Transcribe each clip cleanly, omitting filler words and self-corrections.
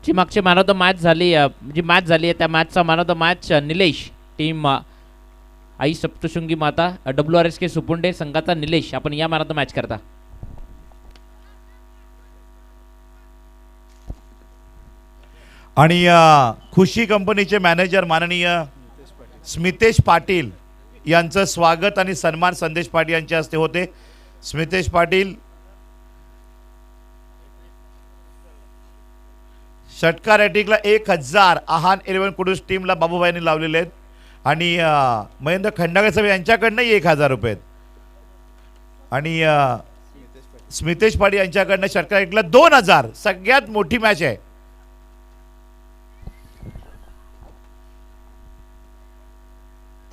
जी मागची man of the match झाली, जी match झाली आहे त्या मॅचचा man of the match Nilesh, team Aai Saptashrungi Mata WRSK सुपुंडे संघाचा निलेश. आपण या मॅन ऑफ द मॅच करता. आणि खुशी कंपनीचे मॅनेजर माननीय स्मितेश पाटील यांचं स्वागत आणि सन्मान संदेश पाटील यांच्या हस्ते होते. स्मितेश पाटील षटकार हॅट्रिकला 1000, आहान 11 कुडूस टीमला बाबूभाईंनी लावलेले आहेत आणि महेंद्र खंडागळे साहेब यांच्याकडनंही 1000 रुपये आहेत आणि स्मितेश पाटील यांच्याकडनं षटकार हॅट्रिकला 2000. सगळ्यात मोठी मॅच आहे.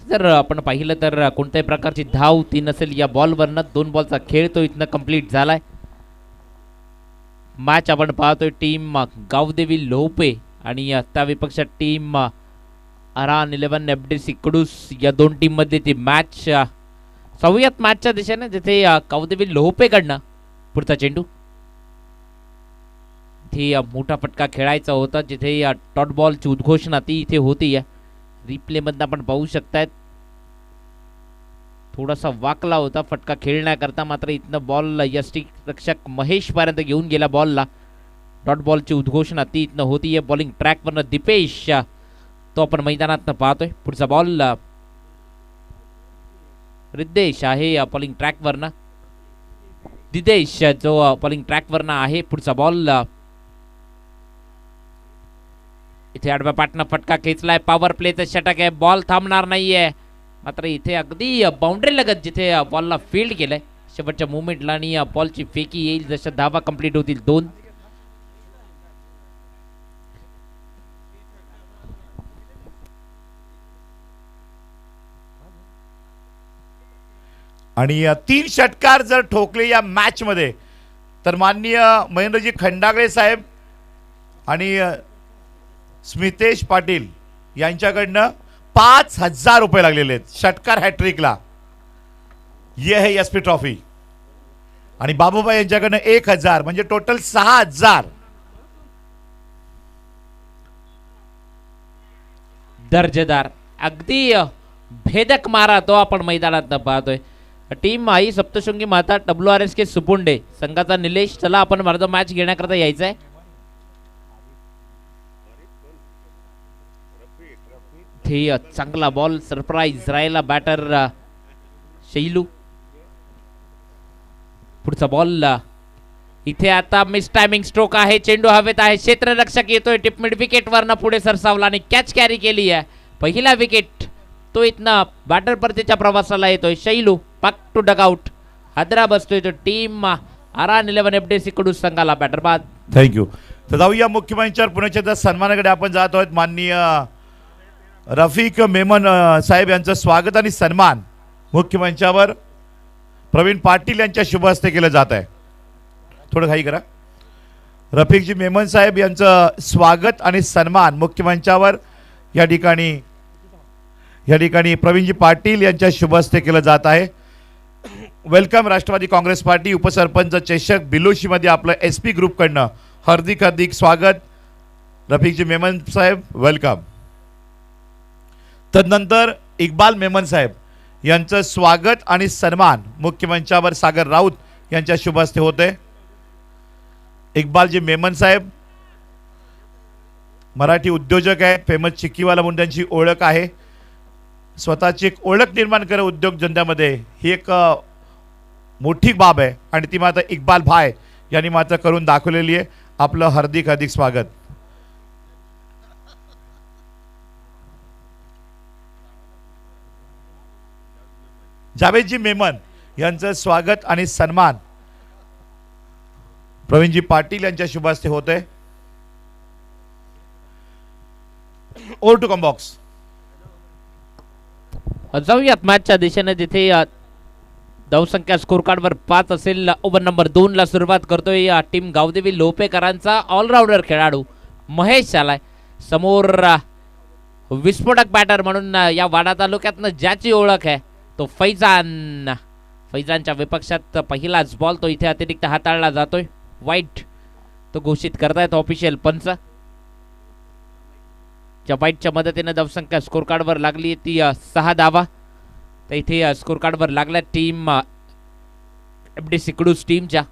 जर आपण पाहिलं तर कोणत्याही प्रकारची धाव ती नसेल या बॉलवरनं. 2 बॉलचा खेळ तो इथनं कंप्लीट झालाय. मॅच आपण पाहतोय टीम गावदेवी लोहपे आणि त्या विपक्ष टीम अरान 11 FDC कडूस या दोन टीम मध्ये ती मॅच सवयत मॅचच्या दिशेने, जिथे गावदेवी लोहपेकडनं पुढचा चेंडू इथे मोठा फटका खेळायचा होता, जिथे डॉट बॉलची उद्घोषणा ती इथे होती. रिप्ले मधनं आपण पाहू शकतायत थोडासा वाकला होता फटका खेळण्याकरता, मात्र इथनं बॉल यष्टिक रक्षक महेश पर्यंत घेऊन गेला बॉलला. डॉट बॉलची उद्घोषणा ती इथनं होती. बॉलिंग ट्रॅकवरनं दीपेश तो आपण मैदानात पाहतोय. पुढचा बॉल रिद्देश आहे बॉलिंग ट्रॅकवरनं. दिदेश जो बॉलिंग ट्रॅकवरनं आहे. पुढचा बॉल इथे आडव्या पाटनं फटका खेचलाय. पॉवर प्लेचं षटक आहे. बॉल थांबणार नाहीये, मात्र इथे अगदी बाउंड्री लगत जिथे बॉलला फील्ड केलंय शेवटच्या मुवमेंटला आणि बॉलची फेकी येईल जशा धावा कंप्लीट होतील 2. आणि 3 षटकार जर ठोकले या मॅच मध्ये तर माननीय महेंद्रजी खंडागळे साहेब आणि स्मितेश पाटील यांच्याकडनं 5000 रुपये लागलेले आहेत षटकार हॅट्रिकला. ये है एसपी ट्रॉफी. आणि बाबूभाई यांच्याकडनं 1000 म्हणजे टोटल 6000. दर्जेदार अगदी भेदक मारा तो आपण मैदानात पाहतोय. टीम आई सप्तशृंगी माता WRSK सुपुंडे संघाचा निलेश. चला आपण माझा मॅच घेण्याकरता यायचंय. चांगला बॉल सरप्राईज राहिला बॅटर शैलू. पुढचा बॉल इथे आता मिस टायमिंग स्ट्रोक आहे. चेंडू हवेत आहे. क्षेत्ररक्षक येतोय टिप मिड विकेट वरनं पुढे सरसावला आणि कॅच कॅरी केली आहे. पहिला विकेट तो इथनं बॅटर परतीच्या प्रवासाला येतोय. Shailu back to dugout. हादरा बसतोय तो टीम अरान 11 FDC कडून संघाला बॅटर बाद. थँक्यू. तर जाऊया मुख्यमंत्र्यांच्या पुण्याच्या सन्मानाकडे आपण जात आहोत. माननीय रफिक मेमन साहेब यांचं स्वागत आणि सन्मान मुख्यमंचावर प्रवीण पाटील यांच्या शुभ हस्ते केलं जात आहे. थोडं घाई करा. रफिकजी मेमन साहेब यांचं स्वागत आणि सन्मान मुख्यमंचावर या ठिकाणी प्रवीणजी पाटील यांच्या शुभ हस्ते केलं जात आहे. वेलकम. राष्ट्रवादी काँग्रेस पार्टी उपसरपंच चषक बिलोशी मध्ये आपलं SP ग्रुपकडनं हार्दिक स्वागत. रफिकजी मेमन साहेब वेलकम. तदनंतर इक्बाल मेमन साहेब यांचं स्वागत आणि सन्मान मुख्यमंचावर सागर राऊत यांच्या शुभ हस्ते होते. इक्बालजी मेमन साहेब मराठी उद्योजक आहे. फेमस चिक्कीवाला म्हणून त्यांची ओळख आहे. स्वतःची एक ओळख निर्माण करा उद्योगधंद्यामध्ये ही एक मोठी बाब आहे आणि ती मात्र इक्बाल भाई यांनी मात्र करून दाखवलेली आहे. आपलं हार्दिक स्वागत. जावेदजी मेमन यांचं स्वागत आणि सन्मान प्रवीणजी पाटील यांच्या शुभ हस्ते होते. Over to comm box. जाऊयात मॅचच्या दिशेने, जिथे धावसंख्या स्कोर कार्डवर 5 असेल. ओव्हर नंबर 2 ला सुरुवात करतोय टीम गावदेवी लोपेकरांचा ऑलराऊंडर खेळाडू महेश आलाय. समोर विस्फोटक बॅटर म्हणून या वाडा तालुक्यातनं ज्याची ओळख आहे तो फैजान. फैजानच्या विपक्षात पहिलाच बॉल तो इथे अतिरिक्त हाताळला जातोय. वाईट तो घोषित करतायत ऑफिशियल पंच. ज्या बाईटच्या मदतीने धावसंख्या स्कोर कार्डवर लागली ती 6 धावा. तर इथे स्कोर कार्डवर लागल्या टीम एफडीसी कडूस टीमच्या.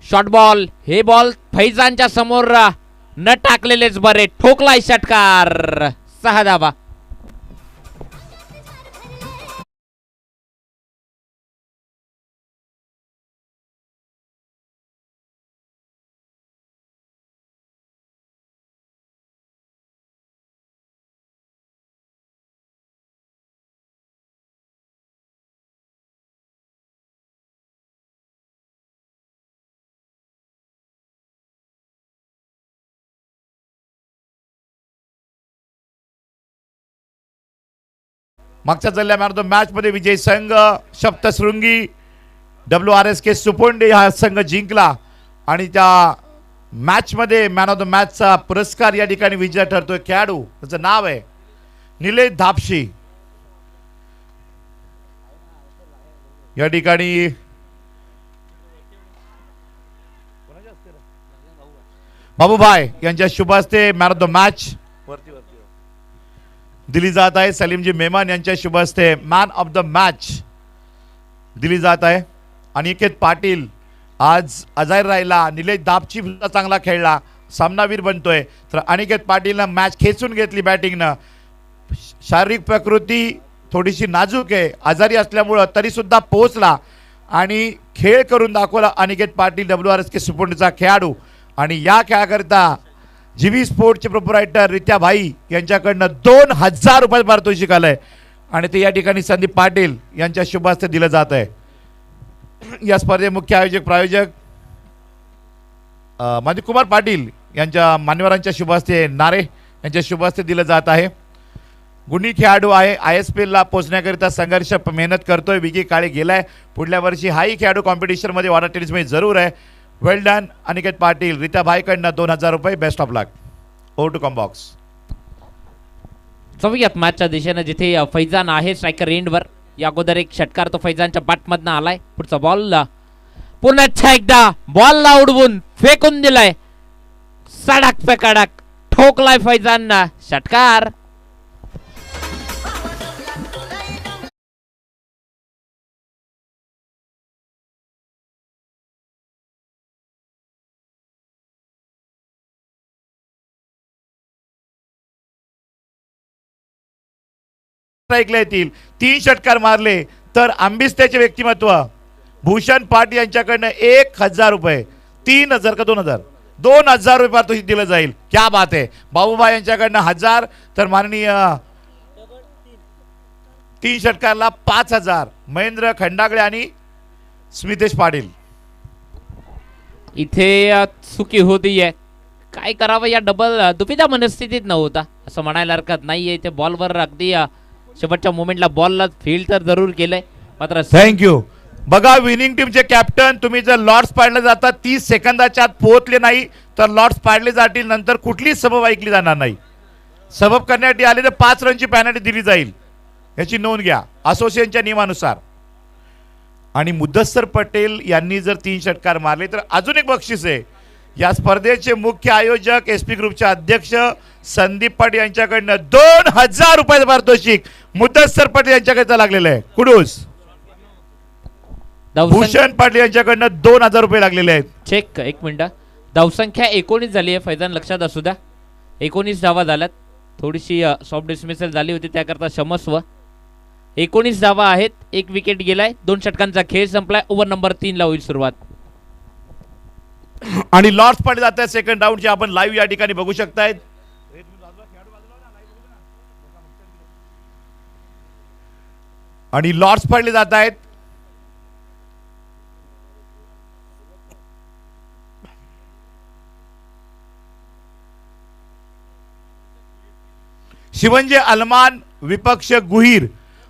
शॉर्ट बॉल, हे बॉल फैजानच्या समोर न टाकलेलेच बरे, ठोकलाय षटकार, 6 धावा. मागच्या चालल्या मॅन ऑफ द मॅच मध्ये विजय संघ सप्तशृंगी WRSK सुपोंडे हा संघ जिंकला आणि त्या मॅच मध्ये मॅन ऑफ द मॅचचा पुरस्कार या ठिकाणी विजय ठरतोय. खेळाडू त्याचं नाव आहे निलेश धापशी. या ठिकाणी बाबूभाई यांच्या शुभ हस्ते मॅन ऑफ द मॅच दिली जात आहे. सलीमजी मेहमान यांच्या शुभ हस्ते मॅन ऑफ द मॅच दिली जात आहे. अनिकेत पाटील आज अजायर राहिला, निलेश दापची चांगला खेळला, सामनावीर बनतोय. तर अनिकेत पाटीलनं मॅच खेचून घेतली बॅटिंगनं. शारीरिक प्रकृती थोडीशी नाजूक आहे, आजारी असल्यामुळं तरीसुद्धा पोहोचला आणि खेळ करून दाखवला अनिकेत पाटील WRSK सुपोंडचा खेळाडू. आणि या खेळाकरिता जीवी स्पोर्टचे प्रोप्रायटर रित्या भाई यांच्याकडनं 2000 रुपये पारितोषिक आलंय आणि ते या ठिकाणी संदीप पाटील यांच्या शुभ हस्ते दिलं जात आहे. या स्पर्धे मुख्य आयोजक प्रायोजक मधुकुमार पाटील यांच्या मान्यवरांच्या शुभ हस्ते नारे यांच्या शुभ हस्ते दिलं जात आहे. गुणी खेळाडू आहे, ISPL ला पोहोचण्याकरिता संघर्ष मेहनत करतोय. विकी काळे गेलाय, पुढल्या वर्षी हाही खेळाडू कॉम्पिटिशनमध्ये वाडा टेनिसमध्ये जरूर आहे. Well done Aniket Patil. रिता भाईकडनं 2000 रुपये. Best of luck. Over to combox. चौयात मॅचच्या दिशेने जिथे फैजान आहे स्ट्रायकर एंडवर. या अगोदर एक षटकार तो फैजानच्या बॅटमधनं आलाय. पुढचा बॉल पुन्हा एकदा बॉलला उडवून फेकून दिलाय, सडक पे कडक ठोकलाय फैजाननं, षटकार. ऐकले येतील. 3 षटकार मारले तर आंबिस्त्याचे व्यक्तिमत्व भूषण पाटील यांच्याकडनं 1000 रुपये, 3000 का 2000 रुपये पारितोषिक दिलं जाईल. क्या बात आहे. बाबूभाई यांच्याकडनं 1000 तर माननीय 3 षटकारला 5000 महेंद्र खंडागळे आणि स्मितेश पाटील. इथे चुकी होतीये, काय करावं या डबल दुविधा मनस्थितीत नव्हता असं म्हणायला हरकत नाहीये. इथे बॉलवर अगदी शेवटच्या मोमेंटला बॉलला फील्ड तर जरूर केलंय मात्र. थँक्यू. बघा विनिंग टीमचे कॅप्टन, तुम्ही जर लॉर्ड्स पाडले जातात 30 सेकंदाच्या आत पोहोचले नाही तर लॉर्ड्स पाडले जातील. नंतर कुठलीच सबब ऐकली जाणार नाही. सबब करण्यासाठी आले तर 5 रनची पॅनल्टी दिली जाईल, याची नोंद घ्या असोसिएशनच्या नियमानुसार. आणि मुदस्सर पटेल यांनी जर 3 षटकार मारले तर अजून एक बक्षीस आहे. या स्पर्धेचे मुख्य आयोजक SP ग्रुपचे अध्यक्ष संदीप पाटील यांच्याकडनं 2000 रुपये पारितोषिक मुदस्सर पटेल यांच्याकडे लागलेलं आहे. कुडूस. भूषण पाटील यांच्याकडनं 2000 रुपये लागलेले आहेत. चेक. एक मिनिट. धावसंख्या 19 झाली आहे फैजान, लक्षात असू द्या. 19 धावा झाल्यात. थोडीशी सॉफ्ट डिसमिसल झाली होती त्याकरता क्षमस्व. 19 धावा आहेत, 1 विकेट गेलाय, 2 षटकांचा खेळ संपलाय. ओव्हर नंबर 3 ला होईल सुरुवात. आणि लॉर्ड्स पाडले जात आहेत सेकंड राऊंडचे. आपण लाईव्ह या ठिकाणी बघू शकतायत. आणि लॉर्ड्स पाडले जात आहेत. शिवंजे अलमान विपक्ष गुहीर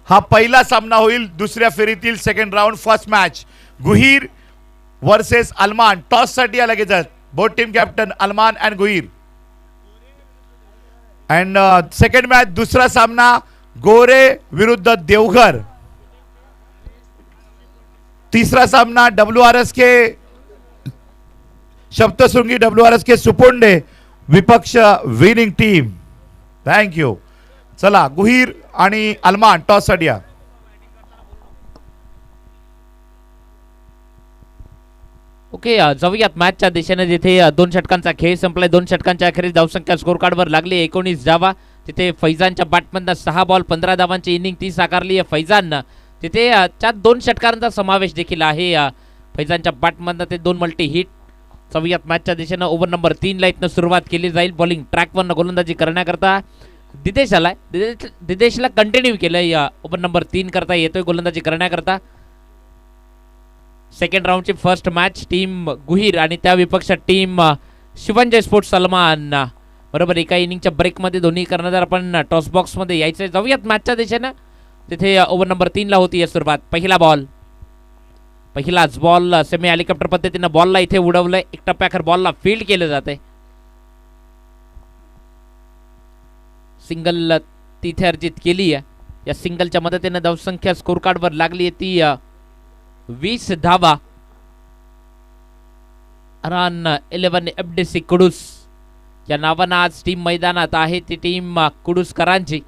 हा पहिला सामना होईल दुसऱ्या फेरीतील second round first match. Guhir versus Alman. Toss साठी आला घेतात both team captain Alman and Guhir. And second match दुसरा सामना गोरे विरुद्ध देवघर. तिसरा सामना WRSK सप्तशृंगी WRSK सुपोंडे विपक्ष विनिंग टीम. थँक्यू. चला गुहीर आणि अल्मान टॉस साठी या. ओके जाऊयात मॅचच्या दिशेने. जिथे 2 षटकांचा खेळ संपलाय. 2 षटकांच्या अखेरीस धावसंख्या स्कोर कार्डवर लागली 19 धावा. तिथे फैजानच्या बॅटमधनं 6 बॉल 15 धावांची इनिंग ती साकारली आहे फैजाननं. तिथे 2 षटकारांचा समावेश देखील आहे. फैजानच्या बॅटमधनं ते 2 मल्टी हिट. जाऊयात मॅचच्या दिशेनं. ओव्हर नंबर 3 ला इथनं सुरुवात केली जाईल. बॉलिंग ट्रॅकवरनं गोलंदाजी करण्याकरता दिदेश आलाय. दिदेशला कंटिन्यू केलंय. ओव्हर नंबर 3 करता येतोय गोलंदाजी करण्याकरता. सेकंड राऊंडची फर्स्ट मॅच टीम गुहीर आणि त्या विपक्ष टीम शिवंजय स्पोर्ट्स सलमान. बरोबर एका इनिंगच्या ब्रेकमध्ये दोन्ही कर्णधार आपण टॉस बॉक्समध्ये यायचं. जाऊयात मॅचच्या दिशेनं. तिथे ओव्हर नंबर 3 ला होती सुरुवात. पहिलाच बॉल सेमी हेलिकॉप्टर पद्धतीनं बॉलला इथे उडवलंय. एक टप्प्याखर बॉलला फील्ड केलं जाते. सिंगल तिथे अर्जित केली आहे. या सिंगलच्या मदतीने धावसंख्या स्कोर कार्डवर लागली आहे ती 20 धावा. रन 11 FDC कुडूस या नावानं आज टीम मैदानात आहे. ती टीम कुडूसकरांची.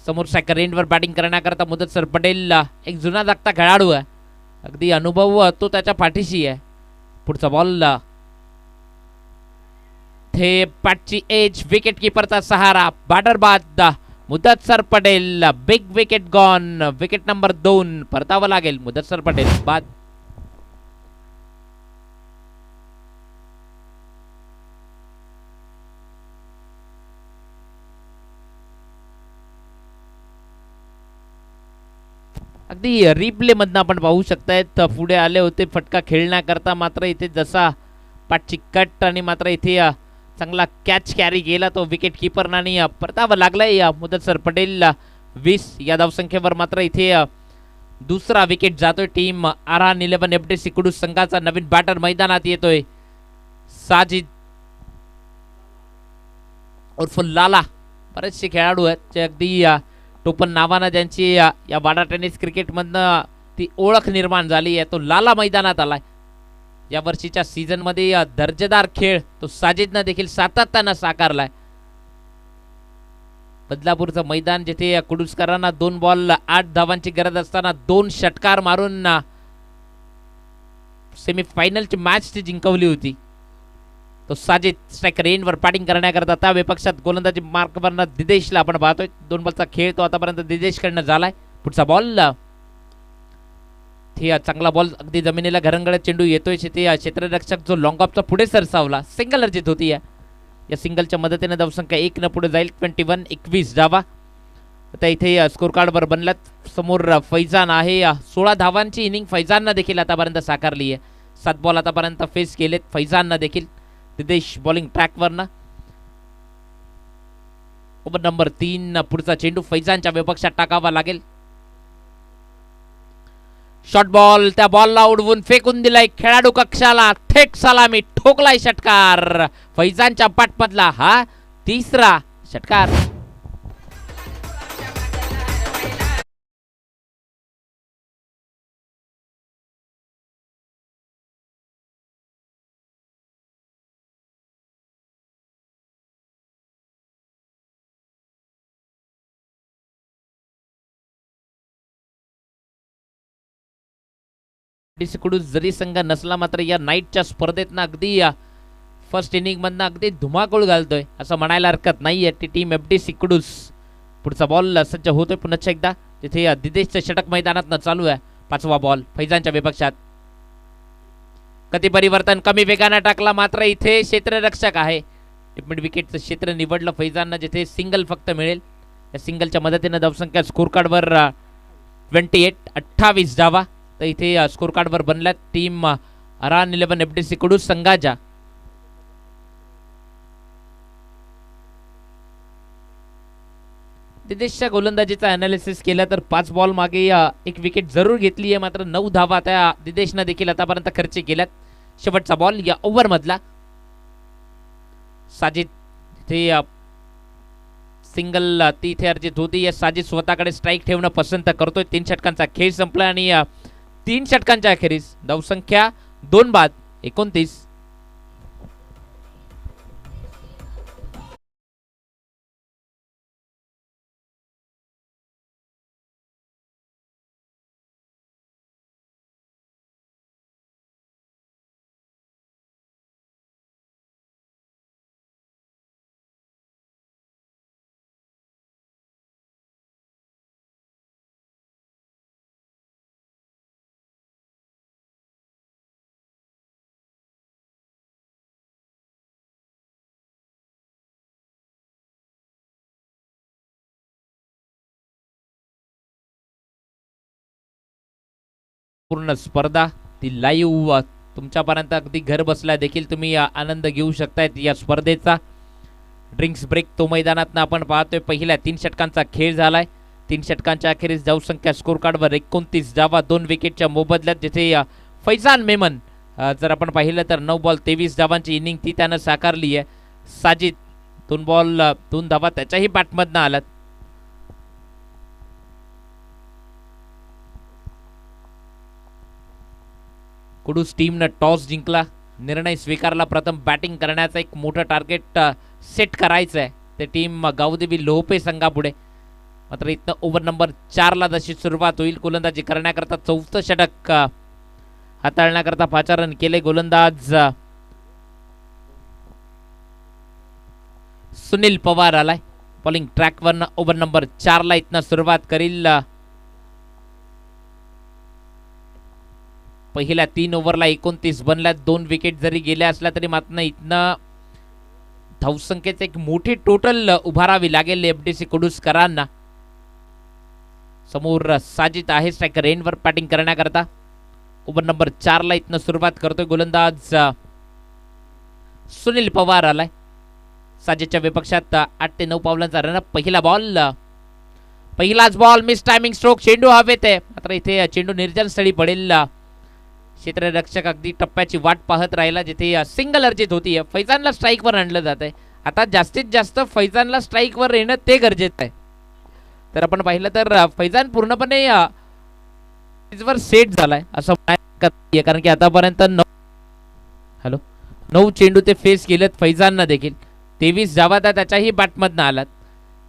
समोर सेकंड रेंजवर बॅटिंग करण्याकरता मुदस्सर पटेल एक जुना जागता खेळाडू आहे. अगदी अनुभव तो त्याच्या पाठीशी आहे. पुढचा बॉल थे पॅटची एज. विकेट किपरचा सहारा. बॅटर बाद Mudassar Patel. Big wicket gone. Wicket number 2 परतावं लागेल. मुदस्सर पटेल बाद. अगदी रिप्ले मधनं आपण पाहू शकताय. पुढे आले होते फटका खेळण्याकरता. मात्र इथे जसा पाठची कट आणि मात्र इथे चांगला कॅच कॅरी केला तो विकेट किपरनानी परतावा लागलाय. मुदस्सर पटेल 20 या धावसंख्येवर. मात्र इथे दुसरा विकेट जातोय. टीम आरआर 11 FDC कुडूस संघाचा नवीन बॅटर मैदानात येतोय. साजिद उर्फ लाला. बरेचसे खेळाडू आहेत जे अगदी टोपन नावानं ज्यांची या वाडा टेनिस क्रिकेटमधनं ती ओळख निर्माण झाली आहे. तो लाला मैदानात आलाय. या वर्षीच्या सीझनमध्ये दर्जेदार खेळ तो साजिदनं देखील सातत्यानं साकारलाय. बदलापूरचं मैदान जिथे कुडूसकरांना 2 बॉल 8 धावांची गरज असताना 2 षटकार मारून सेमीफायनलची मॅच ती जिंकवली होती. तो साजिद स्ट्राईक रेंजवर बॅटिंग करण्याकरता. त्या विपक्षात गोलंदाजी मार्कवरनं दिदेशला आपण पाहतोय. 2 बॉलचा खेळ तो आतापर्यंत दिदेशकडनं झालाय. पुढचा बॉल चांगला बॉल अगदी जमिनीला घरंगळत चेंडू येतोय. ते क्षेत्ररक्षक जो लॉंग ऑफचा पुढे सरसावला. सिंगल अर्जित होती. या सिंगलच्या मदतीने धावसंख्या 1 न पुढे जाईल. 21 धावा आता इथे स्कोर कार्डवर बनल्यात. समोर फैजान आहे. 16 धावांची इनिंग फैजाननं देखील आतापर्यंत साकारली आहे. 7 बॉल आतापर्यंत फेस केलेत फैजाननं देखील. दिदेश बॉलिंग ट्रॅकवरनं. ओव्हर नंबर 3 पुढचा चेंडू फैजानच्या विपक्षात टाकावा लागेल. Short ball. त्या बॉलला उडवून फेकून दिलाय खेळाडू कक्षाला. थेट सलामी. ठोकलाय षटकार. फैजानच्या पाठमधला हा 3रा षटकार. कुडूस जरी संघ नसला मात्र या नाईटच्या स्पर्धेतनं अगदी फर्स्ट इनिंग मधनं अगदी धुमाकूळ घालतोय असं म्हणायला हरकत नाहीये ती टीम FDC कुडूस. पुढचा बॉल सज्ज होतोय पुन्हा एकदा. तिथे दिदेशचं षटक मैदानात चालू आहे. 5वा बॉल फैजानच्या विपक्षात. कधी परिवर्तन कमी वेगाने टाकला. मात्र इथे क्षेत्ररक्षक आहे. मिड विकेटचं क्षेत्र निवडलं फैजाननं. जिथे सिंगल फक्त मिळेल. या सिंगलच्या मदतीने धावसंख्या स्कोर कार्डवर 28 धावा तर इथे स्कोर कार्डवर बनल्यात टीम आरआर 11 FDC कुडूस संघाच्या. दिदेशच्या गोलंदाजीचा अनालिसिस केला तर 5 बॉल मागे एक विकेट जरूर घेतली आहे. मात्र 9 धावा त्या दिदेशनं देखील आतापर्यंत खर्च केल्यात. शेवटचा बॉल या ओव्हर मधला. साजिद तिथे सिंगल ती इथे अर्जित होती. या साजिद स्वतःकडे स्ट्राईक ठेवणं पसंत करतोय. 3 षटकांचा खेळ संपला आणि 3 षटकांच्या अखेरीस धावसंख्या 2 बाद 29. पूर्ण स्पर्धा ती लाईव्ह तुमच्यापर्यंत अगदी घर बसल्या देखील तुम्ही आनंद घेऊ शकतायत या स्पर्धेचा. ड्रिंक्स ब्रेक तो मैदानात आपण पाहतोय. पहिल्या 3 षटकांचा खेळ झालाय. 3 षटकांच्या अखेरीस धावसंख्या स्कोर कार्डवर 29 धावा 2 विकेटच्या मोबदल्यात, जिथे फैजान मेमन जर आपण पाहिलं तर 9 बॉल 23 धावांची इनिंग ती त्यानं साकारली आहे. साजिद 2 बॉल 2 धावा त्याच्याही बॅटमधनं आल्यात. कुडूस टीमनं टॉस जिंकला, निर्णय स्वीकारला. प्रथम बॅटिंग करण्याचं एक मोठं टार्गेट सेट करायचं आहे ते टीम गावदेवी लोहपे संघापुढे. मात्र इथनं ओव्हर नंबर 4ला जशी सुरुवात होईल, गोलंदाजी करण्याकरता 4थं षटक हाताळण्याकरता पाचारण केले गोलंदाज सुनील पवार आलाय. बॉलिंग ट्रॅकवरनं ओव्हर नंबर 4ला इथनं सुरुवात करील. पहिल्या 3 ओव्हरला 29 बनल्यात. 2 विकेट जरी गेल्या असल्या तरी मात्र इथनं धावसंख्येचे एक मोठी टोटल उभारावी लागेल एफडीसी कुडूसकरांना. समोर साजिद आहे स्ट्रायकर एंडवर बॅटिंग करण्याकरता. ओव्हर नंबर 4ला इथनं सुरुवात करतोय गोलंदाज सुनील पवार आलाय. साजिदच्या विपक्षात 8 ते 9 पावलांचा रनअप. पहिलाच बॉल मिस टायमिंग स्ट्रोक. चेंडू हवेत आहे, मात्र इथे चेंडू निर्जन स्थळी पडेल. क्षेत्ररक्षक अगदी टप्प्याची वाट पाहत राहिला, जिथे सिंगल अर्जित होती. फैजानला स्ट्राईकवर आणलं जात आहे. आता जास्तीत जास्त फैजानला स्ट्राईकवर येणं ते गरजेचं आहे. तर आपण पाहिलं तर फैजान पूर्णपणे वर सेट झालाय असं म्हणायचं, कारण की आतापर्यंत 9 चेंडू ते फेस केलेत फैजाननं देखील. 23 धावा त्याच्याही बॅटमधनं आलात.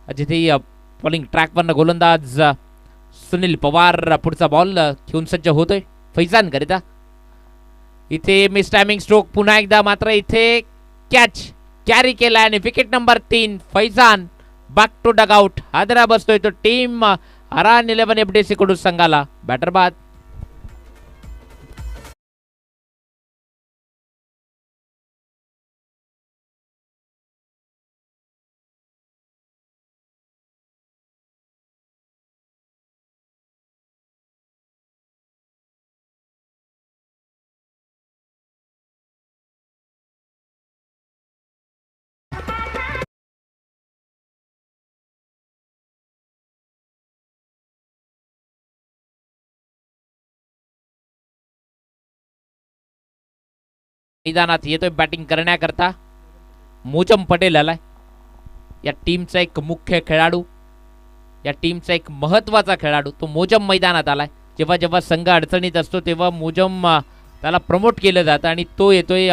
जिथे बॉलिंग ट्रॅकवरनं गोलंदाज सुनील पवार पुढचा बॉल घेऊन सज्ज होतोय फैजान करिता. इथे मिस टायमिंग स्ट्रोक पुन्हा एकदा, मात्र इथे कॅरी केला आणि wicket number 3 Faizan back to dugout. हादरा बसतोय तो टीम अरान 11 एफडीसी कुडूस संघाला. बॅटर बाद. मैदानात येतोय बॅटिंग करण्याकरता मोजम पटेल आलाय. या टीमचा एक मुख्य खेळाडू, या टीमचा एक महत्वाचा खेळाडू तो मोजम मैदानात आलाय. जेव्हा जेव्हा संघ अडचणीत असतो तेव्हा मोजम त्याला प्रमोट केलं जातं आणि तो येतोय.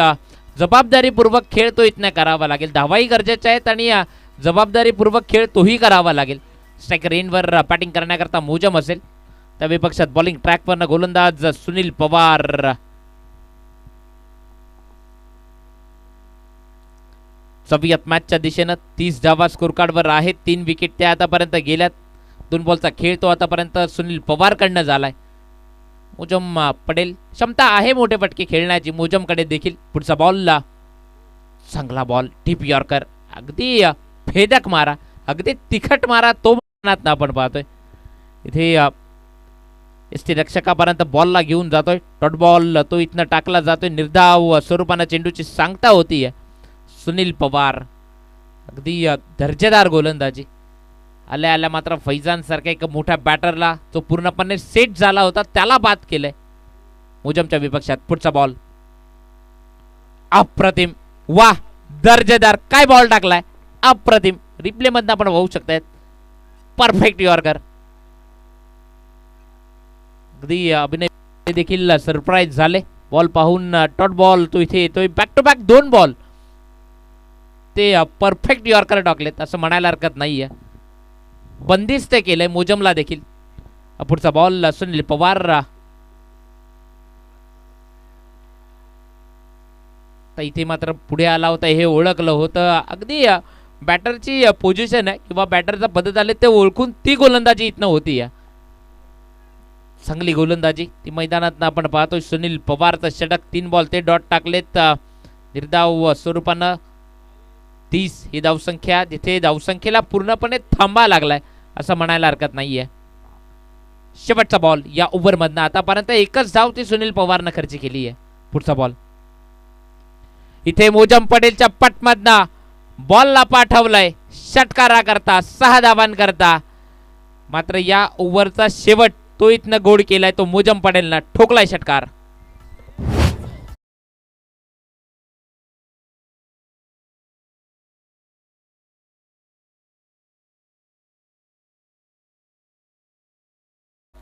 जबाबदारीपूर्वक खेळ तो इथनं करावा लागेल. धावाही गरजेच्या आहेत आणि जबाबदारीपूर्वक खेळ तोही करावा लागेल. स्ट्रायकर एंडवर बॅटिंग करण्याकरता मोजम असेल. त्या विपक्षात बॉलिंग ट्रॅकवरनं गोलंदाज सुनील पवार. सव्यत मॅचच्या दिशेनं 30 धावा स्कोर कार्डवर आहेत. 3 विकेट त्या आतापर्यंत गेल्यात. 2 बॉलचा खेळ तो आतापर्यंत सुनील पवारकडनं झालाय. मोजम पटेल क्षमता आहे मोठे फटके खेळण्याची मोजमकडे देखील. पुढचा बॉलला चांगला बॉल डीप यॉर्कर, अगदी भेदक मारा, अगदी तिखट मारा तो मनात आपण पाहतोय. इथे एसटी रक्षकापर्यंत बॉलला घेऊन जातोय. डॉट बॉल तो इथनं टाकला जातोय. निर्धाव स्वरूपानं चेंडूची सांगता होती आहे. सुनील पवार अगदी दर्जेदार गोलंदाजी. आल्या आल्या मात्र फैजान सारख्या एक मोठ्या बॅटरला जो पूर्णपणे सेट झाला होता त्याला बाद केलंय मोजमच्या विपक्षात. पुढचा बॉल अप्रतिम, वाह दर्जेदार, काय बॉल टाकलाय, अप्रतिम. रिप्ले मधनं आपण पाहू शकतायत. Perfect yorker. अगदी अभिनय देखील सरप्राईज झाले बॉल पाहून. डॉट बॉल तो इथे येतोय. बॅक टू बॅक 2 बॉल ते परफेक्ट यॉर्कर टाकलेत असं म्हणायला हरकत नाहीये. बंदिस्त केलंय मोजमला देखील. पुढचा बॉल सुनील पवार. इथे मात्र पुढे आला होता हे ओळखलं होतं. अगदी बॅटरची पोझिशन आहे किंवा बॅटरचा पद्धत आले ते ओळखून ती गोलंदाजी इथनं होती. चांगली गोलंदाजी ती मैदानात आपण पाहतोय. सुनील पवारचं षटक. 3 बॉल ते डॉट टाकलेत. निर्धाव स्वरूपानं 30 ही धावसंख्या, जिथे धावसंख्येला पूर्णपणे थांबा लागलाय असं म्हणायला हरकत नाहीये. शेवटचा बॉल या ओव्हरमधनं. आतापर्यंत एकच धाव ती सुनील पवारनं खर्च केली आहे. पुढचा बॉल इथे मोजम पटेलच्या पटमधनं बॉलला पाठवलंय षटकारा करता 6 धावांकरता. मात्र या ओव्हरचा शेवट तो इथनं गोड केलाय, तो मोजम पटेलनं ठोकलाय षटकार.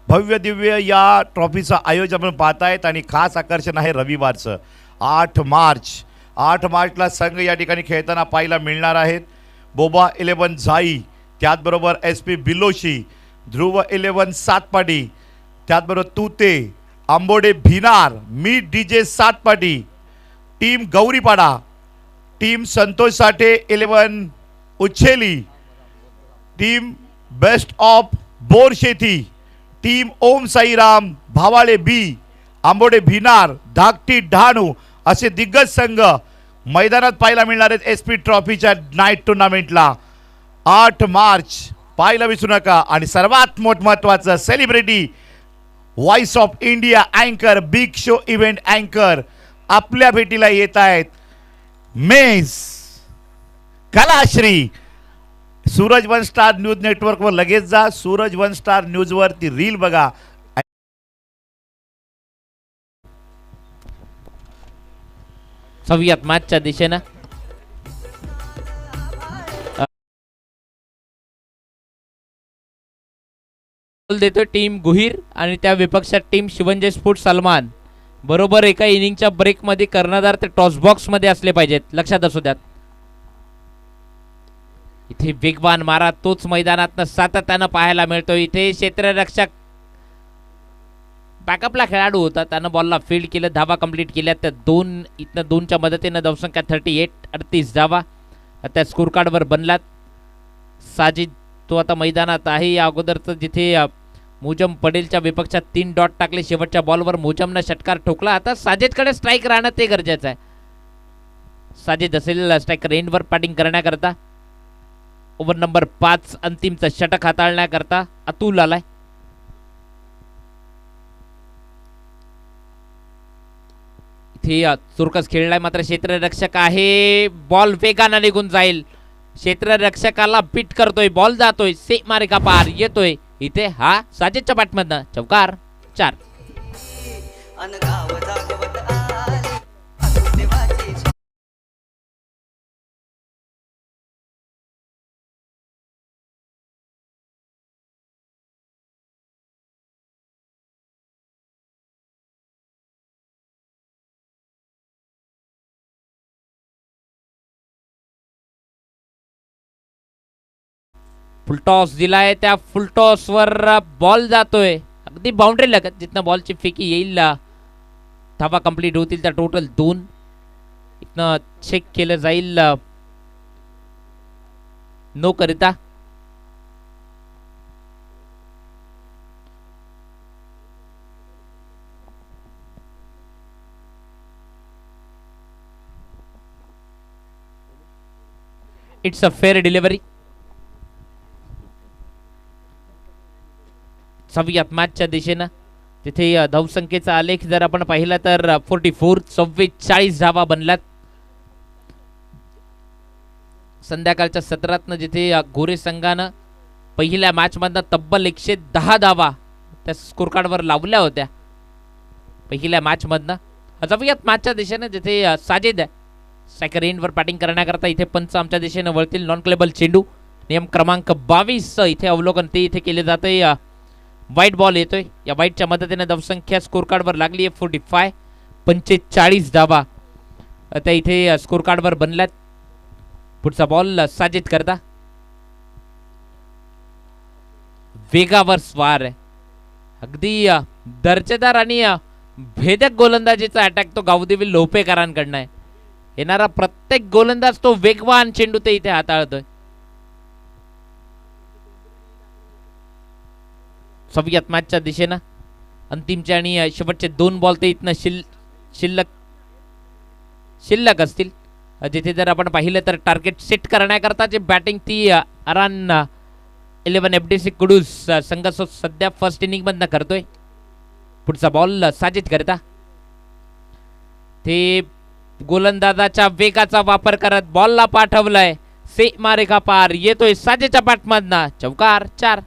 भव्य दिव्य या ट्रॉफीचं आयोजन आपण पाहतायत आणि खास आकर्षण आहे रविवारचं 8 मार्च. 8 मार्चला संघ या ठिकाणी खेळताना पाहायला मिळणार आहेत. बोबा 11 झाई, त्याचबरोबर SP बिलोशी, ध्रुव 11 सातपाटी, त्याचबरोबर तुते, आंबोडे भिनार, मी DJ Satpati, team Gauripada, team Santosh Sathe 11 Uchheli, team best of Borsheti, team Om Sairam Bhavale B, Ambode Bhinar, Dhakti Dahanu असे दिग्गज संघ मैदानात पाहायला मिळणार आहेत SP ट्रॉफीच्या नाईट टुर्नामेंटला. 8 मार्च पाहायला विसरू नका. आणि सर्वात महत्त्वाचं सेलिब्रिटी व्हॉइस ऑफ इंडिया अँकर, बिग शो इव्हेंट अँकर आपल्या भेटीला येत आहेत. Mess Kalashree. Suraj one star news नेटवर्कवर लगेच जा. सूरज वन स्टार न्यूजवर ती रील बघा. सव्यात मॅचच्या दिशेनं देतो टीम गुहीर आणि त्या विपक्षात टीम शिवंजय स्पोर्ट्स सलमान. बरोबर एका इनिंगच्या ब्रेकमध्ये कर्णधार ते टॉस बॉक्स मध्ये असले पाहिजेत, लक्षात असू द्यात. इथे वेगवान मारा तोच मैदानात सातत्यानं पाहायला मिळतो. इथे क्षेत्ररक्षक बॅकअपला खेळाडू होता, त्यानं बॉलला फील्ड केलं, धावा कंप्लीट केल्या. त्या इथनं 2च्या मदतीनं धावसंख्या 38 धावा त्या स्कोर कार्डवर बनलात. साजिद तो आता मैदानात आहे. या अगोदरचं जिथे मोजम पटेलच्या विपक्षात 3 डॉट टाकले शेवटच्या बॉलवर मोजमनं षटकार ठोकला. आता साजिदकडे स्ट्राईक राहणं ते गरजेचं आहे. साजिद असेल स्ट्राईकर एंडवर बॅटिंग करण्याकरता. ओव्हर नंबर 5 अंतिमचं षटक हाताळण्याकरता अतुल आलाय. इथे चुरकस खेळलाय, मात्र क्षेत्ररक्षक आहे. बॉल वेगानं निघून जाईल. क्षेत्ररक्षकाला बीट करतोय, बॉल जातोय, सीमारेखा पार येतोय. इथे हा साजिदच्या बॅटमधनं चौकार. 4. फुलटॉस दिलाय, त्या फुलटॉसवर बॉल जातोय अगदी बाउंड्री लगत, जिथनं बॉलची फेकी येईल. धावा कंप्लीट होतील त्या टोटल 2. इथनं चेक केलं जाईल नो करिता. It's a fair delivery. सव्यात मॅचच्या दिशेनं तिथे धावसंख्येचा आलेख जर आपण पाहिला तर 44 धावा बनल्यात. संध्याकाळच्या सत्रातनं जिथे गोरे संघानं पहिल्या मॅचमधनं तब्बल 110 धावा त्या स्कोर कार्डवर लावल्या होत्या पहिल्या मॅचमधनं. सव्यात मॅचच्या दिशेनं जिथे साजिद स्ट्रायकर एंडवर बॅटिंग करण्याकरता इथे पंच आमच्या दिशेनं वळतील. नॉन क्लेबल चेंडू नियम क्रमांक 22 इथे अवलोकन ते इथे केले जाते. वाईट बॉल येतोय. या वाईटच्या मदतीने धावसंख्या स्कोर कार्डवर लागली आहे 45 धावा त्या इथे स्कोर कार्डवर बनल्यात. पुढचा बॉल साजिद करता. वेगावर स्वार आहे, अगदी दर्जेदार आणि भेदक गोलंदाजीचा अटॅक तो गावदेवी लोपेकरांकडनं आहे. येणारा प्रत्येक गोलंदाज तो वेगवान चेंडू ते इथे हाताळतोय. सव्यात मॅचच्या दिशेनं अंतिमचे आणि शेवटचे 2 बॉल ते इथनं शिल्लक असतील. जिथे जर आपण पाहिलं तर टार्गेट सेट करण्याकरता जे बॅटिंग ती अरान 11 FDC कुडूस संघ सध्या फर्स्ट इनिंग मधनं करतोय. पुढचा बॉल साजिद करता. ते गोलंदाजाच्या वेगाचा वापर करत बॉलला पाठवलाय. सीमा रेखा पार येतोय साजेच्या पाठमधनं. चौकार 4.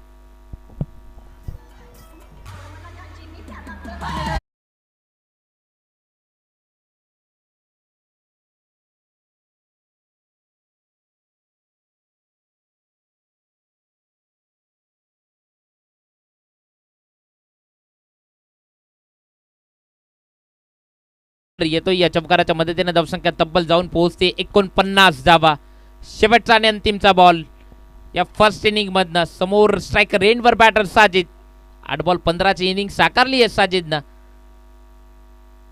येतोय या चमकाराच्या मदतीने धावसंख्या तब्बल जाऊन पोहोचते 49 धावा. शेवटचा आणि अंतिमचा बॉल या फर्स्ट इनिंग मधनं. समोर स्ट्रायकर रेनवर बॅटर साजिद. 8 बॉल 15 ची इनिंग साकारली आहे साजिदनं.